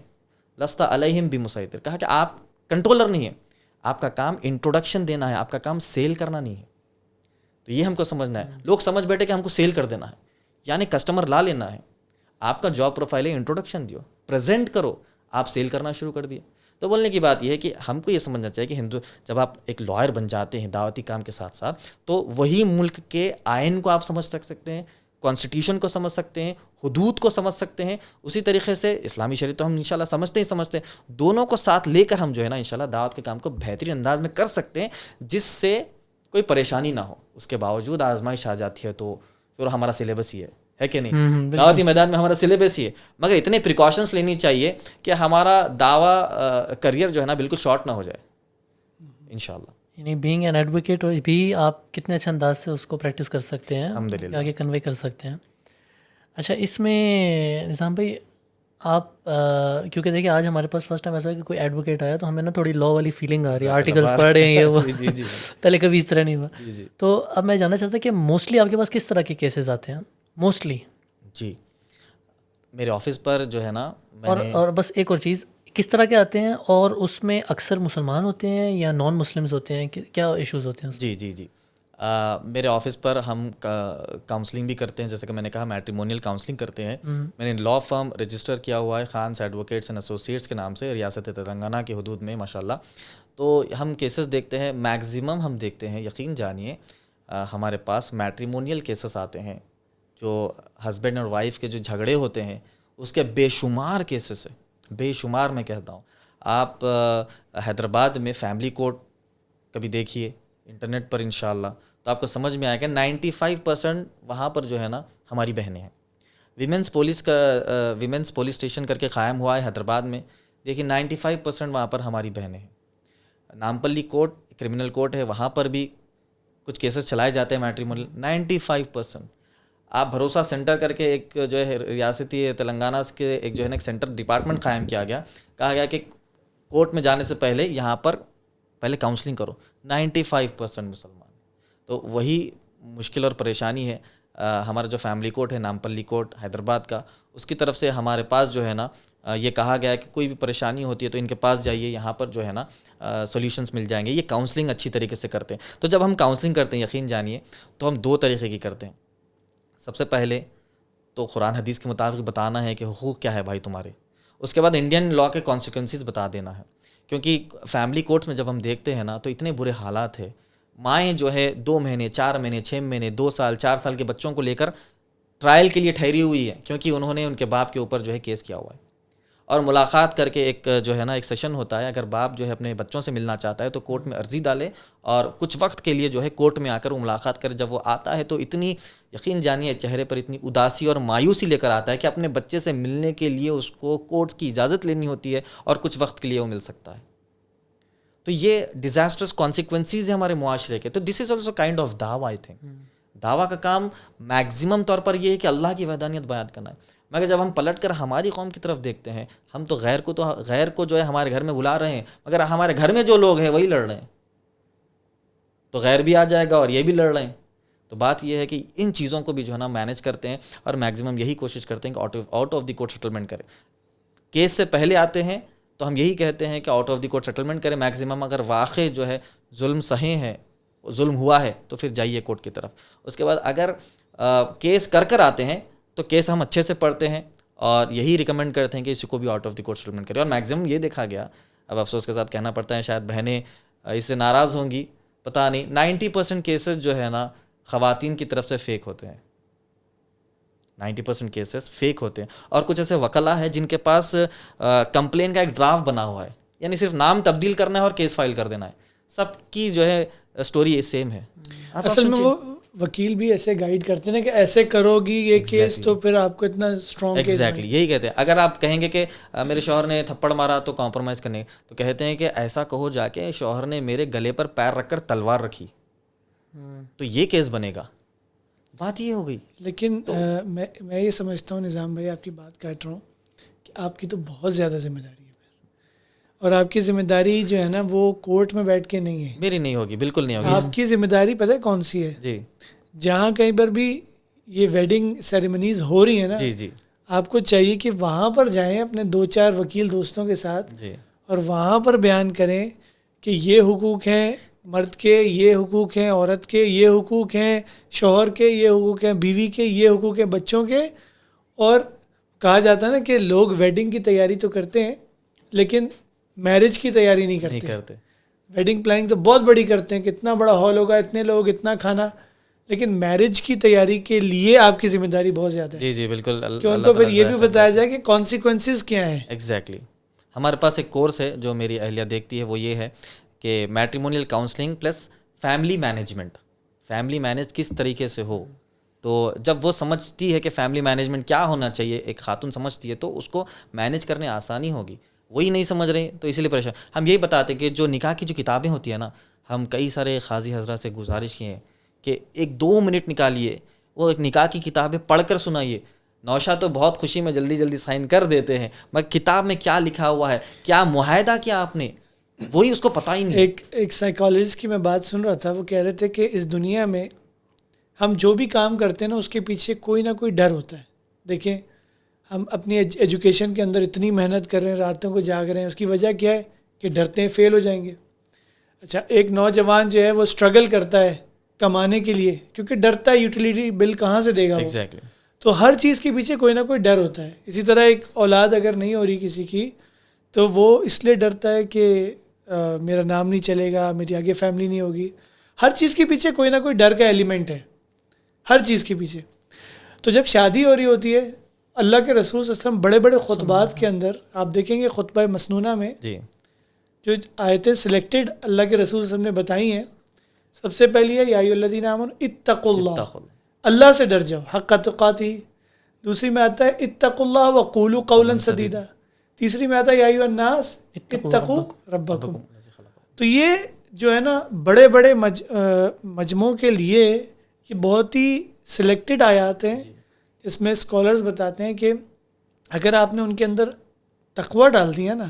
لست علیہم بمسیطر, کہا کہ آپ کنٹرولر نہیں ہیں, آپ کا کام انٹروڈکشن دینا ہے, آپ کا کام سیل کرنا نہیں ہے. تو یہ ہم کو سمجھنا ہے. لوگ سمجھ بیٹھے کہ ہم کو سیل کر دینا ہے, یعنی کسٹمر لا لینا ہے. آپ کا جاب پروفائل ہے, انٹروڈکشن دیو, پریزنٹ کرو, آپ سیل کرنا شروع کر دیے. تو بولنے کی بات یہ ہے کہ ہم کو یہ سمجھنا چاہیے کہ جب آپ ایک لائر بن جاتے ہیں دعوتی کام کے ساتھ ساتھ, تو وہی ملک کے آئین کو آپ سمجھ سکتے ہیں, کانسٹیٹیوشن کو سمجھ سکتے ہیں, حدود کو سمجھ سکتے ہیں. اسی طریقے سے اسلامی شریعت تو ہم انشاءاللہ سمجھتے ہیں. دونوں کو ساتھ لے کر ہم جو ہے نا انشاءاللہ دعوت کے کام کو بہترین انداز میں کر سکتے ہیں, جس سے کوئی پریشانی نہ ہو. اس کے باوجود آزمائش آ جاتی ہے تو پھر ہمارا سلیبس ہی ہے کہ نہیں؟ دعوتی میدان میں ہمارا سلیبس ہی ہے, مگر اتنے پریکاشنس لینی چاہیے کہ ہمارا دعویٰ کریئر جو ہے نا بالکل شارٹ نہ ہو جائے انشاءاللہ.
یعنی بینگ این ایڈوکیٹ بھی آپ کتنے اچھے انداز سے اس کو پریکٹس کر سکتے ہیں,
الحمدللہ
آگے کنوے کر سکتے ہیں. اچھا, اس میں نظام بھائی آپ کیونکہ دیکھیے آج ہمارے پاس فرسٹ ٹائم ایسا ہے کہ کوئی ایڈوکیٹ آیا تو ہمیں نا تھوڑی لا والی فیلنگ آ رہی ہے, آرٹیکلس پڑھ رہے ہیں یہ وہ, پہلے کبھی اس طرح نہیں ہوا. تو اب میں جاننا چاہتا کہ موسٹلی آپ کے پاس کس طرح کے کیسز آتے ہیں موسٹلی؟
جی, میرے آفس پر جو ہے نا
اور بس ایک اور چیز, کس طرح کے آتے ہیں, اور اس میں اکثر مسلمان ہوتے ہیں یا نان مسلمز ہوتے ہیں, کیا ایشوز ہوتے ہیں؟
جی میرے آفس پر ہم کاؤنسلنگ بھی کرتے ہیں, جیسے کہ میں نے کہا میٹریمونیل کاؤنسلنگ کرتے ہیں. میں نے لا فرم رجسٹر کیا ہوا ہے خانس ایڈوکیٹس اینڈ ایسوسیٹس کے نام سے, ریاست تلنگانہ کی حدود میں ماشاءاللہ. تو ہم کیسز دیکھتے ہیں, میگزیمم ہم دیکھتے ہیں, یقین جانیے ہمارے پاس میٹریمونیل کیسز آتے ہیں, جو ہسبینڈ اور وائف کے جو جھگڑے ہوتے ہیں اس کے بے شمار کیسز ہیں, بے شمار میں کہتا ہوں. آپ حیدرآباد میں فیملی کورٹ کبھی دیکھیے انٹرنیٹ پر انشاءاللہ, تو آپ کو سمجھ میں آئے گا 95% وہاں پر جو ہے نا ہماری بہنیں ہیں. ویمنس پولیس اسٹیشن کر کے قائم ہوا ہے حیدرآباد میں, دیکھیے 95% وہاں پر ہماری بہنیں ہیں. نامپلی کورٹ کرمنل کورٹ ہے, وہاں پر بھی کچھ کیسز چلائے جاتے ہیں میٹریمونیل, 95%. آپ بھروسہ سینٹر کر کے ایک جو ہے ریاستی تلنگانہ کے ایک جو ہے نا ایک سینٹر ڈپارٹمنٹ قائم کیا گیا, کہا گیا کہ کورٹ میں جانے سے پہلے یہاں پر پہلے کاؤنسلنگ کرو. 95% مسلمان. تو وہی مشکل اور پریشانی ہے. ہمارا جو فیملی کورٹ ہے نامپلی کورٹ حیدرآباد کا, اس کی طرف سے ہمارے پاس جو ہے نا یہ کہا گیا ہے کہ کوئی بھی پریشانی ہوتی ہے تو ان کے پاس جائیے, یہاں پر جو ہے نا سولیوشنس مل جائیں گے. یہ کاؤنسلنگ اچھی طریقے سے کرتے ہیں. تو جب ہم کاؤنسلنگ کرتے ہیں یقین جانیے تو ہم 2 طریقے کی کرتے ہیں. سب سے پہلے تو قرآن حدیث کے مطابق بتانا ہے کہ حقوق کیا ہے بھائی تمہارے. اس کے بعد انڈین لا کے کانسیکوینسز بتا دینا ہے, کیونکہ فیملی کورٹس میں جب ہم دیکھتے ہیں نا تو اتنے برے حالات ہیں. مائیں جو ہے 2 مہینے 4 مہینے 6 مہینے 2 سال 4 سال کے بچوں کو لے کر ٹرائل کے لیے ٹھہری ہوئی ہے, کیونکہ انہوں نے ان کے باپ کے اوپر جو ہے کیس کیا ہوا ہے. اور ملاقات کر کے ایک جو ہے نا ایک سیشن ہوتا ہے, اگر باپ جو ہے اپنے بچوں سے ملنا چاہتا ہے تو کورٹ میں عرضی ڈالے اور کچھ وقت کے لیے جو ہے کورٹ میں آ کر وہ ملاقات کرے. جب وہ آتا ہے تو اتنی یقین جانیے چہرے پر اتنی اداسی اور مایوسی لے کر آتا ہے کہ اپنے بچے سے ملنے کے لیے اس کو کورٹ کی اجازت لینی ہوتی ہے اور کچھ وقت کے لیے وہ مل سکتا ہے. تو یہ ڈیزاسٹرس کانسیکوینسز ہیں ہمارے معاشرے کے. تو دس از آلسو کائنڈ آف دعویٰ. آئی تھنک دعویٰ کا کام میگزیمم طور پر یہ ہے کہ اللہ کی وحدانیت بیان کرنا ہے. مگر جب ہم پلٹ کر ہماری قوم کی طرف دیکھتے ہیں, ہم تو غیر کو جو ہے ہمارے گھر میں بلا رہے ہیں, مگر ہمارے گھر میں جو لوگ ہیں وہی لڑ رہے ہیں. تو غیر بھی آ جائے گا اور یہ بھی لڑ رہے ہیں. تو بات یہ ہے کہ ان چیزوں کو بھی جو ہے نا مینیج کرتے ہیں اور میکزیمم یہی کوشش کرتے ہیں کہ out of the court settlement کریں. کیس سے پہلے آتے ہیں تو ہم یہی کہتے ہیں کہ out of the court settlement کریں میکزیمم. اگر واقع جو ہے ظلم صحیح ہے, ظلم ہوا ہے, تو پھر جائیے کورٹ کی طرف. اس کے بعد اگر کیس کر آتے ہیں تو کیس ہم اچھے سے پڑھتے ہیں اور یہی ریکمینڈ کرتے ہیں کہ اسی کو بھی out of the court settlement کریں. اور میکزیمم یہ دیکھا گیا, اب افسوس کے ساتھ کہنا پڑتا ہے, شاید بہنیں اس سے ناراض ہوں گی, پتہ نہیں, 90% کیسز جو ہے نا خواتین کی طرف سے فیک ہوتے ہیں. 90% کیسز فیک ہوتے ہیں. اور کچھ ایسے وکلا ہے جن کے پاس کمپلین کا ایک ڈرافٹ بنا ہوا ہے, یعنی صرف نام تبدیل کرنا ہے اور کیس فائل کر دینا ہے. سب کی جو ہے اسٹوری سیم ہے.
اصل میں وہ وکیل بھی ایسے گائیڈ کرتے ہیں کہ ایسے کرو گی یہ کیس تو پھر آپ کو اتنا اسٹرانگ کیس.
ایگزیکٹلی یہی کہتے ہیں. اگر آپ کہیں گے کہ میرے شوہر نے تھپڑ مارا تو کمپرومائز کرنے, تو کہتے ہیں کہ ایسا کہو جا کے شوہر نے میرے گلے پر پیر رکھ کر تلوار رکھی تو یہ کیس بنے گا. بات یہ ہو گئی.
لیکن میں یہ سمجھتا ہوں نظام بھائی, آپ کی بات کاٹ رہا ہوں, کہ آپ کی تو بہت زیادہ ذمہ داری ہے, اور آپ کی ذمہ داری جو ہے نا وہ کورٹ میں بیٹھ کے نہیں ہے.
میری نہیں ہوگی, بالکل نہیں ہوگی.
آپ کی ذمہ داری پتہ ہے کون سی ہے؟
جی,
جہاں کہیں پر بھی یہ ویڈنگ سیریمنیز ہو رہی ہیں نا,
جی جی,
آپ کو چاہیے کہ وہاں پر جائیں اپنے 2-4 وکیل دوستوں کے ساتھ,
جی,
اور وہاں پر بیان کریں کہ یہ حقوق ہیں مرد کے, یہ حقوق ہیں عورت کے, یہ حقوق ہیں شوہر کے, یہ حقوق ہیں بیوی کے, یہ حقوق ہیں بچوں کے. اور کہا جاتا ہے نا کہ لوگ ویڈنگ کی تیاری تو کرتے ہیں لیکن میرج کی تیاری نہیں کرتے. ویڈنگ پلاننگ تو بہت بڑی کرتے ہیں کہ اتنا بڑا ہال ہوگا, اتنے لوگ, اتنا کھانا, لیکن میرج کی تیاری کے لیے آپ کی ذمہ داری بہت زیادہ ہے.
جی جی بالکل.
کہ ان کو پھر یہ بھی بتایا جائے کہ کانسیکوینسز کیا ہیں.
ایگزیکٹلی. ہمارے پاس ایک کورس ہے جو میری اہلیہ دیکھتی ہے, وہ یہ ہے کہ میٹریمونیل counselling plus family management. Family manage کس طریقے سے ہو, تو جب وہ سمجھتی ہے کہ فیملی مینجمنٹ کیا ہونا چاہیے, ایک خاتون سمجھتی ہے, تو اس کو مینیج کرنے آسانی ہوگی. وہی نہیں سمجھ رہے تو اسی لیے پریشان. ہم یہی بتاتے ہیں کہ جو نکاح کی جو کتابیں ہوتی ہیں نا, ہم کئی سارے قاضی حضرات سے گزارش کیے ہیں کہ 1-2 منٹ نکالیے, وہ ایک نکاح کی کتابیں پڑھ کر سنائیے. نوشا تو بہت خوشی میں جلدی جلدی سائن کر دیتے ہیں, مگر کتاب میں کیا لکھا ہوا ہے, کیا معاہدہ کیا آپ نے, وہی اس کو پتہ ہی نہیں.
ایک سائیکالوجسٹ کی میں بات سن رہا تھا, وہ کہہ رہے تھے کہ اس دنیا میں ہم جو بھی کام کرتے ہیں نا اس کے پیچھے کوئی نہ کوئی ڈر ہوتا ہے. دیکھیں ہم اپنی ایجوکیشن کے اندر اتنی محنت کر رہے ہیں, راتوں کو جاگ رہے ہیں, اس کی وجہ کیا ہے کہ ڈرتے ہیں فیل ہو جائیں گے. اچھا, ایک نوجوان جو ہے وہ اسٹرگل کرتا ہے کمانے کے لیے کیونکہ ڈرتا ہے یوٹیلیٹی بل کہاں سے دے گا.
ایگزیکٹلی.
تو ہر چیز کے پیچھے کوئی نہ کوئی ڈر ہوتا ہے. اسی طرح ایک اولاد اگر نہیں ہو رہی کسی کی تو وہ اس لیے ڈرتا ہے کہ میرا نام نہیں چلے گا, میری آگے فیملی نہیں ہوگی. ہر چیز کے پیچھے کوئی نہ کوئی ڈر کا ایلیمنٹ ہے, ہر چیز کے پیچھے. تو جب شادی ہو رہی ہوتی ہے, اللہ کے رسول صلی اللہ علیہ وسلم بڑے بڑے خطبات کے اندر آپ دیکھیں گے, خطبہ مسنونہ میں
جی,
جو آیتیں سلیکٹڈ اللہ کے رسول صلی اللہ علیہ وسلم نے بتائی ہیں, سب سے پہلی ہے یا ایھا الذین آمنوا اتقوا اللہ, اللہ سے ڈر جاؤ حق تقاتہ. دوسری میں آتا ہے اتقوا اللہ وقولوا قولا سدیدا. تیسری میں آتا ہے یا ایھا الناس اتقوا ربکم. تو یہ جو ہے نا بڑے بڑے مجموعوں کے لیے یہ بہت ہی سلیکٹڈ آیات ہیں. اس میں اسکالرز بتاتے ہیں کہ اگر آپ نے ان کے اندر تقوی ڈال دیا نا,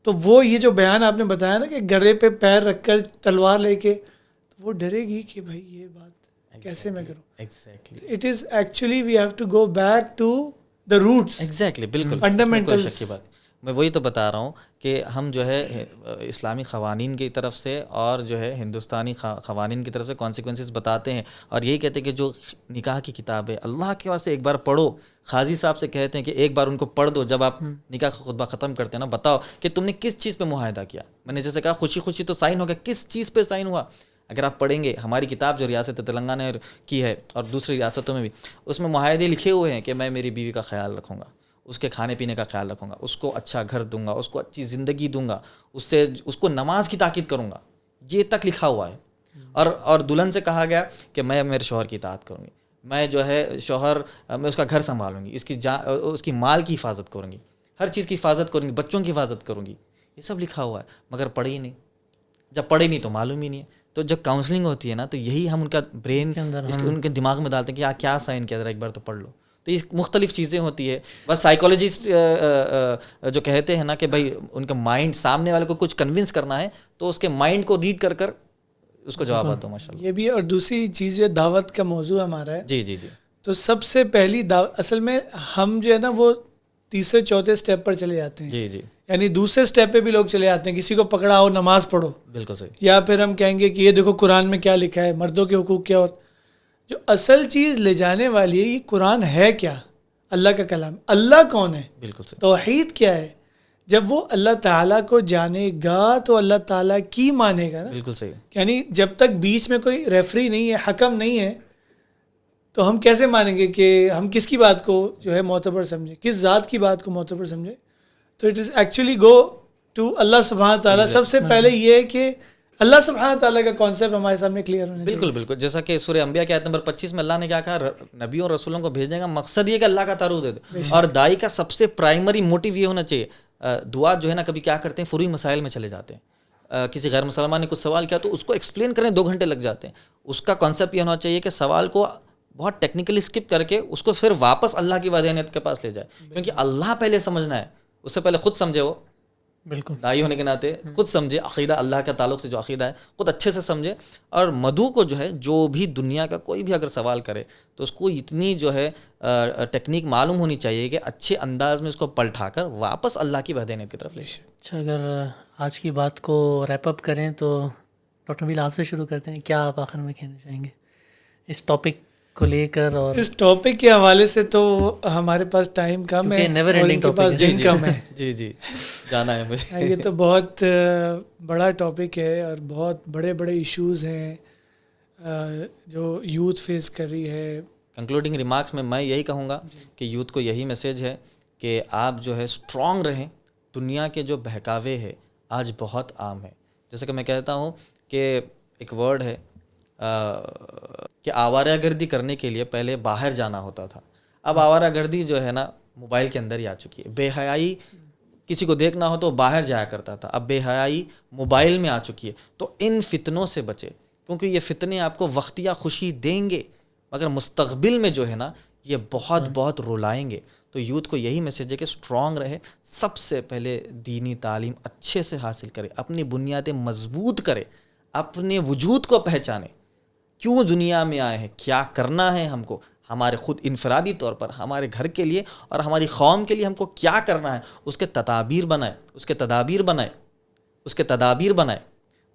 تو وہ یہ جو بیان آپ نے بتایا نا کہ گرے پہ پیر رکھ کر تلوار لے کے, تو وہ ڈرے گی کہ بھائی یہ بات کیسے میں کروں.
Exactly.
It is actually we have to go back to the roots.
Exactly, بالکل
فنڈامنٹلس.
کی بات. میں وہی تو بتا رہا ہوں کہ ہم جو ہے اسلامی قوانین کی طرف سے اور جو ہے ہندوستانی قوانین کی طرف سے کانسیکوینسز بتاتے ہیں, اور یہی کہتے ہیں کہ جو نکاح کی کتاب ہے اللہ کے واسطے ایک بار پڑھو. قاضی صاحب سے کہتے ہیں کہ ایک بار ان کو پڑھ دو, جب آپ نکاح کا خطبہ ختم کرتے ہیں نا, بتاؤ کہ تم نے کس چیز پہ معاہدہ کیا. میں نے جیسے کہا خوشی خوشی تو سائن ہو گیا, کس چیز پہ سائن ہوا. اگر آپ پڑھیں گے ہماری کتاب جو ریاست تلنگانہ کی ہے اور دوسری ریاستوں میں بھی, اس میں معاہدے لکھے ہوئے ہیں کہ میں میری بیوی کا خیال رکھوں گا, اس کے کھانے پینے کا خیال رکھوں گا, اس کو اچھا گھر دوں گا, اس کو اچھی زندگی دوں گا, اس کو نماز کی تاکید کروں گا. یہ تک لکھا ہوا ہے. اور دلہن سے کہا گیا کہ میں میرے شوہر کی اطاعت کروں گی, میں جو ہے میں اس کا گھر سنبھالوں گی, اس کی مال کی حفاظت کروں گی, ہر چیز کی حفاظت کروں گی, بچوں کی حفاظت کروں گی. یہ سب لکھا ہوا ہے, مگر پڑھے ہی نہیں. جب پڑھے نہیں تو معلوم ہی نہیں ہے. تو جب کاؤنسلنگ ہوتی ہے نا, تو یہی ہم ان کا برین ان کے دماغ میں ڈالتے ہیں کہ کیا سائن کیا, ذرا ایک بار تو پڑھ لو. تو یہ مختلف چیزیں ہوتی ہے. بس سائیکالوجسٹ جو کہتے ہیں نا کہ بھائی ان کا مائنڈ, سامنے والے کو کچھ کنونس کرنا ہے تو اس کے مائنڈ کو ریڈ کر اس کو جوابات دو ماشاء اللہ.
یہ بھی. اور دوسری چیز جو دعوت کا موضوع ہمارا ہے,
جی جی جی.
تو سب سے پہلی اصل میں ہم جو ہے نا وہ تیسرے چوتھے سٹیپ پر چلے جاتے ہیں.
جی جی
یعنی دوسرے سٹیپ پہ بھی لوگ چلے جاتے ہیں, کسی کو پکڑا ہو نماز پڑھو,
بالکل صحیح.
یا پھر ہم کہیں گے کہ یہ دیکھو قرآن میں کیا لکھا ہے, مردوں کے حقوق کیا ہوتا. جو اصل چیز لے جانے والی ہے, یہ قرآن ہے کیا, اللہ کا کلام, اللہ کون ہے,
بالکل صحیح.
توحید کیا ہے. جب وہ اللہ تعالیٰ کو جانے گا تو اللہ تعالیٰ کی مانے گا نا.
بالکل صحیح.
یعنی جب تک بیچ میں کوئی ریفری نہیں ہے, حکم نہیں ہے, تو ہم کیسے مانیں گے کہ ہم کس کی بات کو جو ہے معتبر سمجھیں, کس ذات کی بات کو معتبر سمجھیں. تو it is actually go to Allah سبحانہ تعالیٰ. سب سے پہلے یہ ہے کہ اللہ سبحانہ تعالیٰ کا کانسیپٹ ہمارے سامنے کلیئر ہونا چاہیے.
بالکل بالکل. جیسا کہ سورہ انبیاء کی آیت نمبر 25 میں اللہ نے کیا کہا, نبیوں اور رسولوں کو بھیجنے کا مقصد یہ کہ اللہ کا تعارف دے دے. اور داعی کا سب سے پرائمری موٹیو یہ ہونا چاہیے. دعات جو ہے نا کبھی کیا کرتے ہیں, فروعی مسائل میں چلے جاتے ہیں. کسی غیر مسلمان نے کچھ سوال کیا تو اس کو ایکسپلین کریں 2 گھنٹے لگ جاتے ہیں. اس کا کانسیپٹ یہ ہونا چاہیے کہ سوال کو بہت ٹیکنیکلی اسکپ کر کے اس کو پھر واپس اللہ کی وحدانیت کے پاس لے جائے, کیونکہ اللہ پہلے سمجھنا ہے, اس سے پہلے خود سمجھے. وہ
بالکل
داعی ہونے کے ناطے خود سمجھے, عقیدہ اللہ کا تعلق سے جو عقیدہ ہے خود اچھے سے سمجھے. اور مدعو کو جو ہے جو بھی دنیا کا کوئی بھی اگر سوال کرے تو اس کو اتنی جو ہے ٹیکنیک معلوم ہونی چاہیے کہ اچھے انداز میں اس کو پلٹا کر واپس اللہ کی وحدانیت کی طرف لے جائے.
اچھا, اگر آج کی بات کو ریپ اپ کریں تو ڈاکٹر نبیل آپ سے شروع کرتے ہیں. کیا آپ آخر میں کہنا چاہیں گے اس ٹاپک کو لے کر؟ اور
اس ٹاپک کے حوالے سے تو ہمارے پاس ٹائم کم ہے اور ان کے پاس دن کم ہے.
جی جی جانا ہے مجھے.
یہ تو بہت بڑا ٹاپک ہے اور بہت بڑے بڑے ایشوز ہیں جو یوتھ فیس کر رہی ہے.
کنکلوڈنگ ریمارکس میں یہی کہوں گا کہ یوتھ کو یہی میسیج ہے کہ آپ جو ہے اسٹرانگ رہیں. دنیا کے جو بہکاوے ہے آج بہت عام ہے. جیسے کہ میں کہتا ہوں کہ ایک ورڈ ہے کہ آوارہ گردی کرنے کے لیے پہلے باہر جانا ہوتا تھا, اب آوارہ گردی جو ہے نا موبائل کے اندر ہی آ چکی ہے. بے حیائی کسی کو دیکھنا ہو تو باہر جایا کرتا تھا, اب بے حیائی موبائل میں آ چکی ہے. تو ان فتنوں سے بچے, کیونکہ یہ فتنے آپ کو وقتیہ خوشی دیں گے مگر مستقبل میں جو ہے نا یہ بہت بہت رلائیں گے. تو یوتھ کو یہی میسیج ہے کہ اسٹرانگ رہے, سب سے پہلے دینی تعلیم اچھے سے حاصل کرے, اپنی بنیادیں مضبوط کرے, اپنے وجود کو پہچانے, کیوں دنیا میں آئے ہیں, کیا کرنا ہے ہم کو, ہمارے خود انفرادی طور پر ہمارے گھر کے لیے اور ہماری قوم کے لیے ہم کو کیا کرنا ہے, اس کے تدابیر بنائے,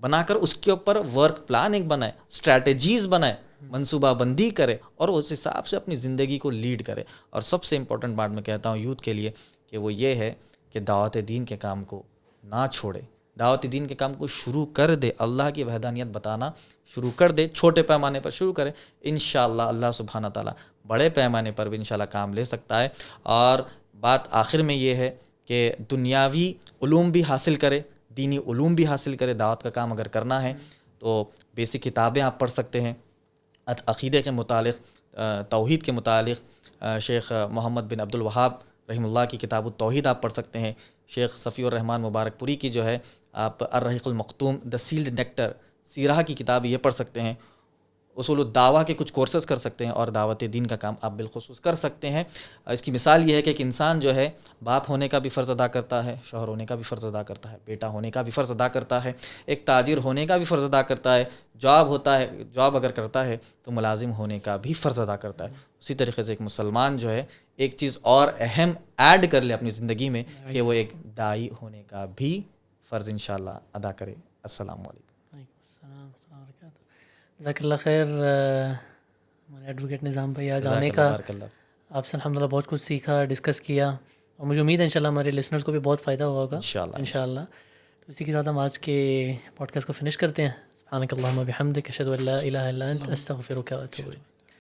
بنا کر اس کے اوپر ورک پلان ایک بنائے, اسٹریٹجیز بنائے, منصوبہ بندی کرے اور اس حساب سے اپنی زندگی کو لیڈ کرے. اور سب سے امپورٹنٹ بات میں کہتا ہوں یوتھ کے لیے کہ وہ یہ ہے کہ دعوت دین کے کام کو نہ چھوڑے, دعوت دین کے کام کو شروع کر دے, اللہ کی وحدانیت بتانا شروع کر دے, چھوٹے پیمانے پر شروع کرے. انشاءاللہ اللہ سبحانہ تعالیٰ بڑے پیمانے پر بھی انشاءاللہ کام لے سکتا ہے. اور بات آخر میں یہ ہے کہ دنیاوی علوم بھی حاصل کرے, دینی علوم بھی حاصل کرے. دعوت کا کام اگر کرنا ہے تو بیسک کتابیں آپ پڑھ سکتے ہیں, عقیدے کے متعلق, توحید کے متعلق شیخ محمد بن عبد الوہاب رحمہ اللہ کی کتاب التوحید آپ پڑھ سکتے ہیں. شیخ صفی الرحمن مبارک پوری کی جو ہے آپ الرحیق المختوم دا سیلڈ نیکٹر سیرہ کی کتاب یہ پڑھ سکتے ہیں. اصول الدعوہ کے کچھ کورسز کر سکتے ہیں اور دعوت دین کا کام آپ بالخصوص کر سکتے ہیں. اس کی مثال یہ ہے کہ ایک انسان جو ہے باپ ہونے کا بھی فرض ادا کرتا ہے, شوہر ہونے کا بھی فرض ادا کرتا ہے, بیٹا ہونے کا بھی فرض ادا کرتا ہے, ایک تاجر ہونے کا بھی فرض ادا کرتا ہے, جاب اگر کرتا ہے تو ملازم ہونے کا بھی فرض ادا کرتا ہے. اسی طریقے سے ایک مسلمان جو ہے ایک چیز اور اہم ایڈ کر لے اپنی زندگی میں کہ وہ ایک داعی ہونے کا بھی فرض انشاءاللہ ادا کرے. السلام علیکم.
جزاک اللہ خیر. ہمارے ایڈوکیٹ نظام بھائی آج آنے کا آپ سے الحمدللہ بہت کچھ سیکھا, ڈسکس کیا, اور مجھے امید ہے انشاءاللہ ہمارے لسنرز کو بھی بہت فائدہ ہوا ہوگا انشاءاللہ. تو اسی کے ساتھ ہم آج کے پوڈ کاسٹ کو فنش کرتے ہیں. سبحانک اللہم و بحمدک اشہد ان لا الہ الا انت استغفرک و اتوب الیک.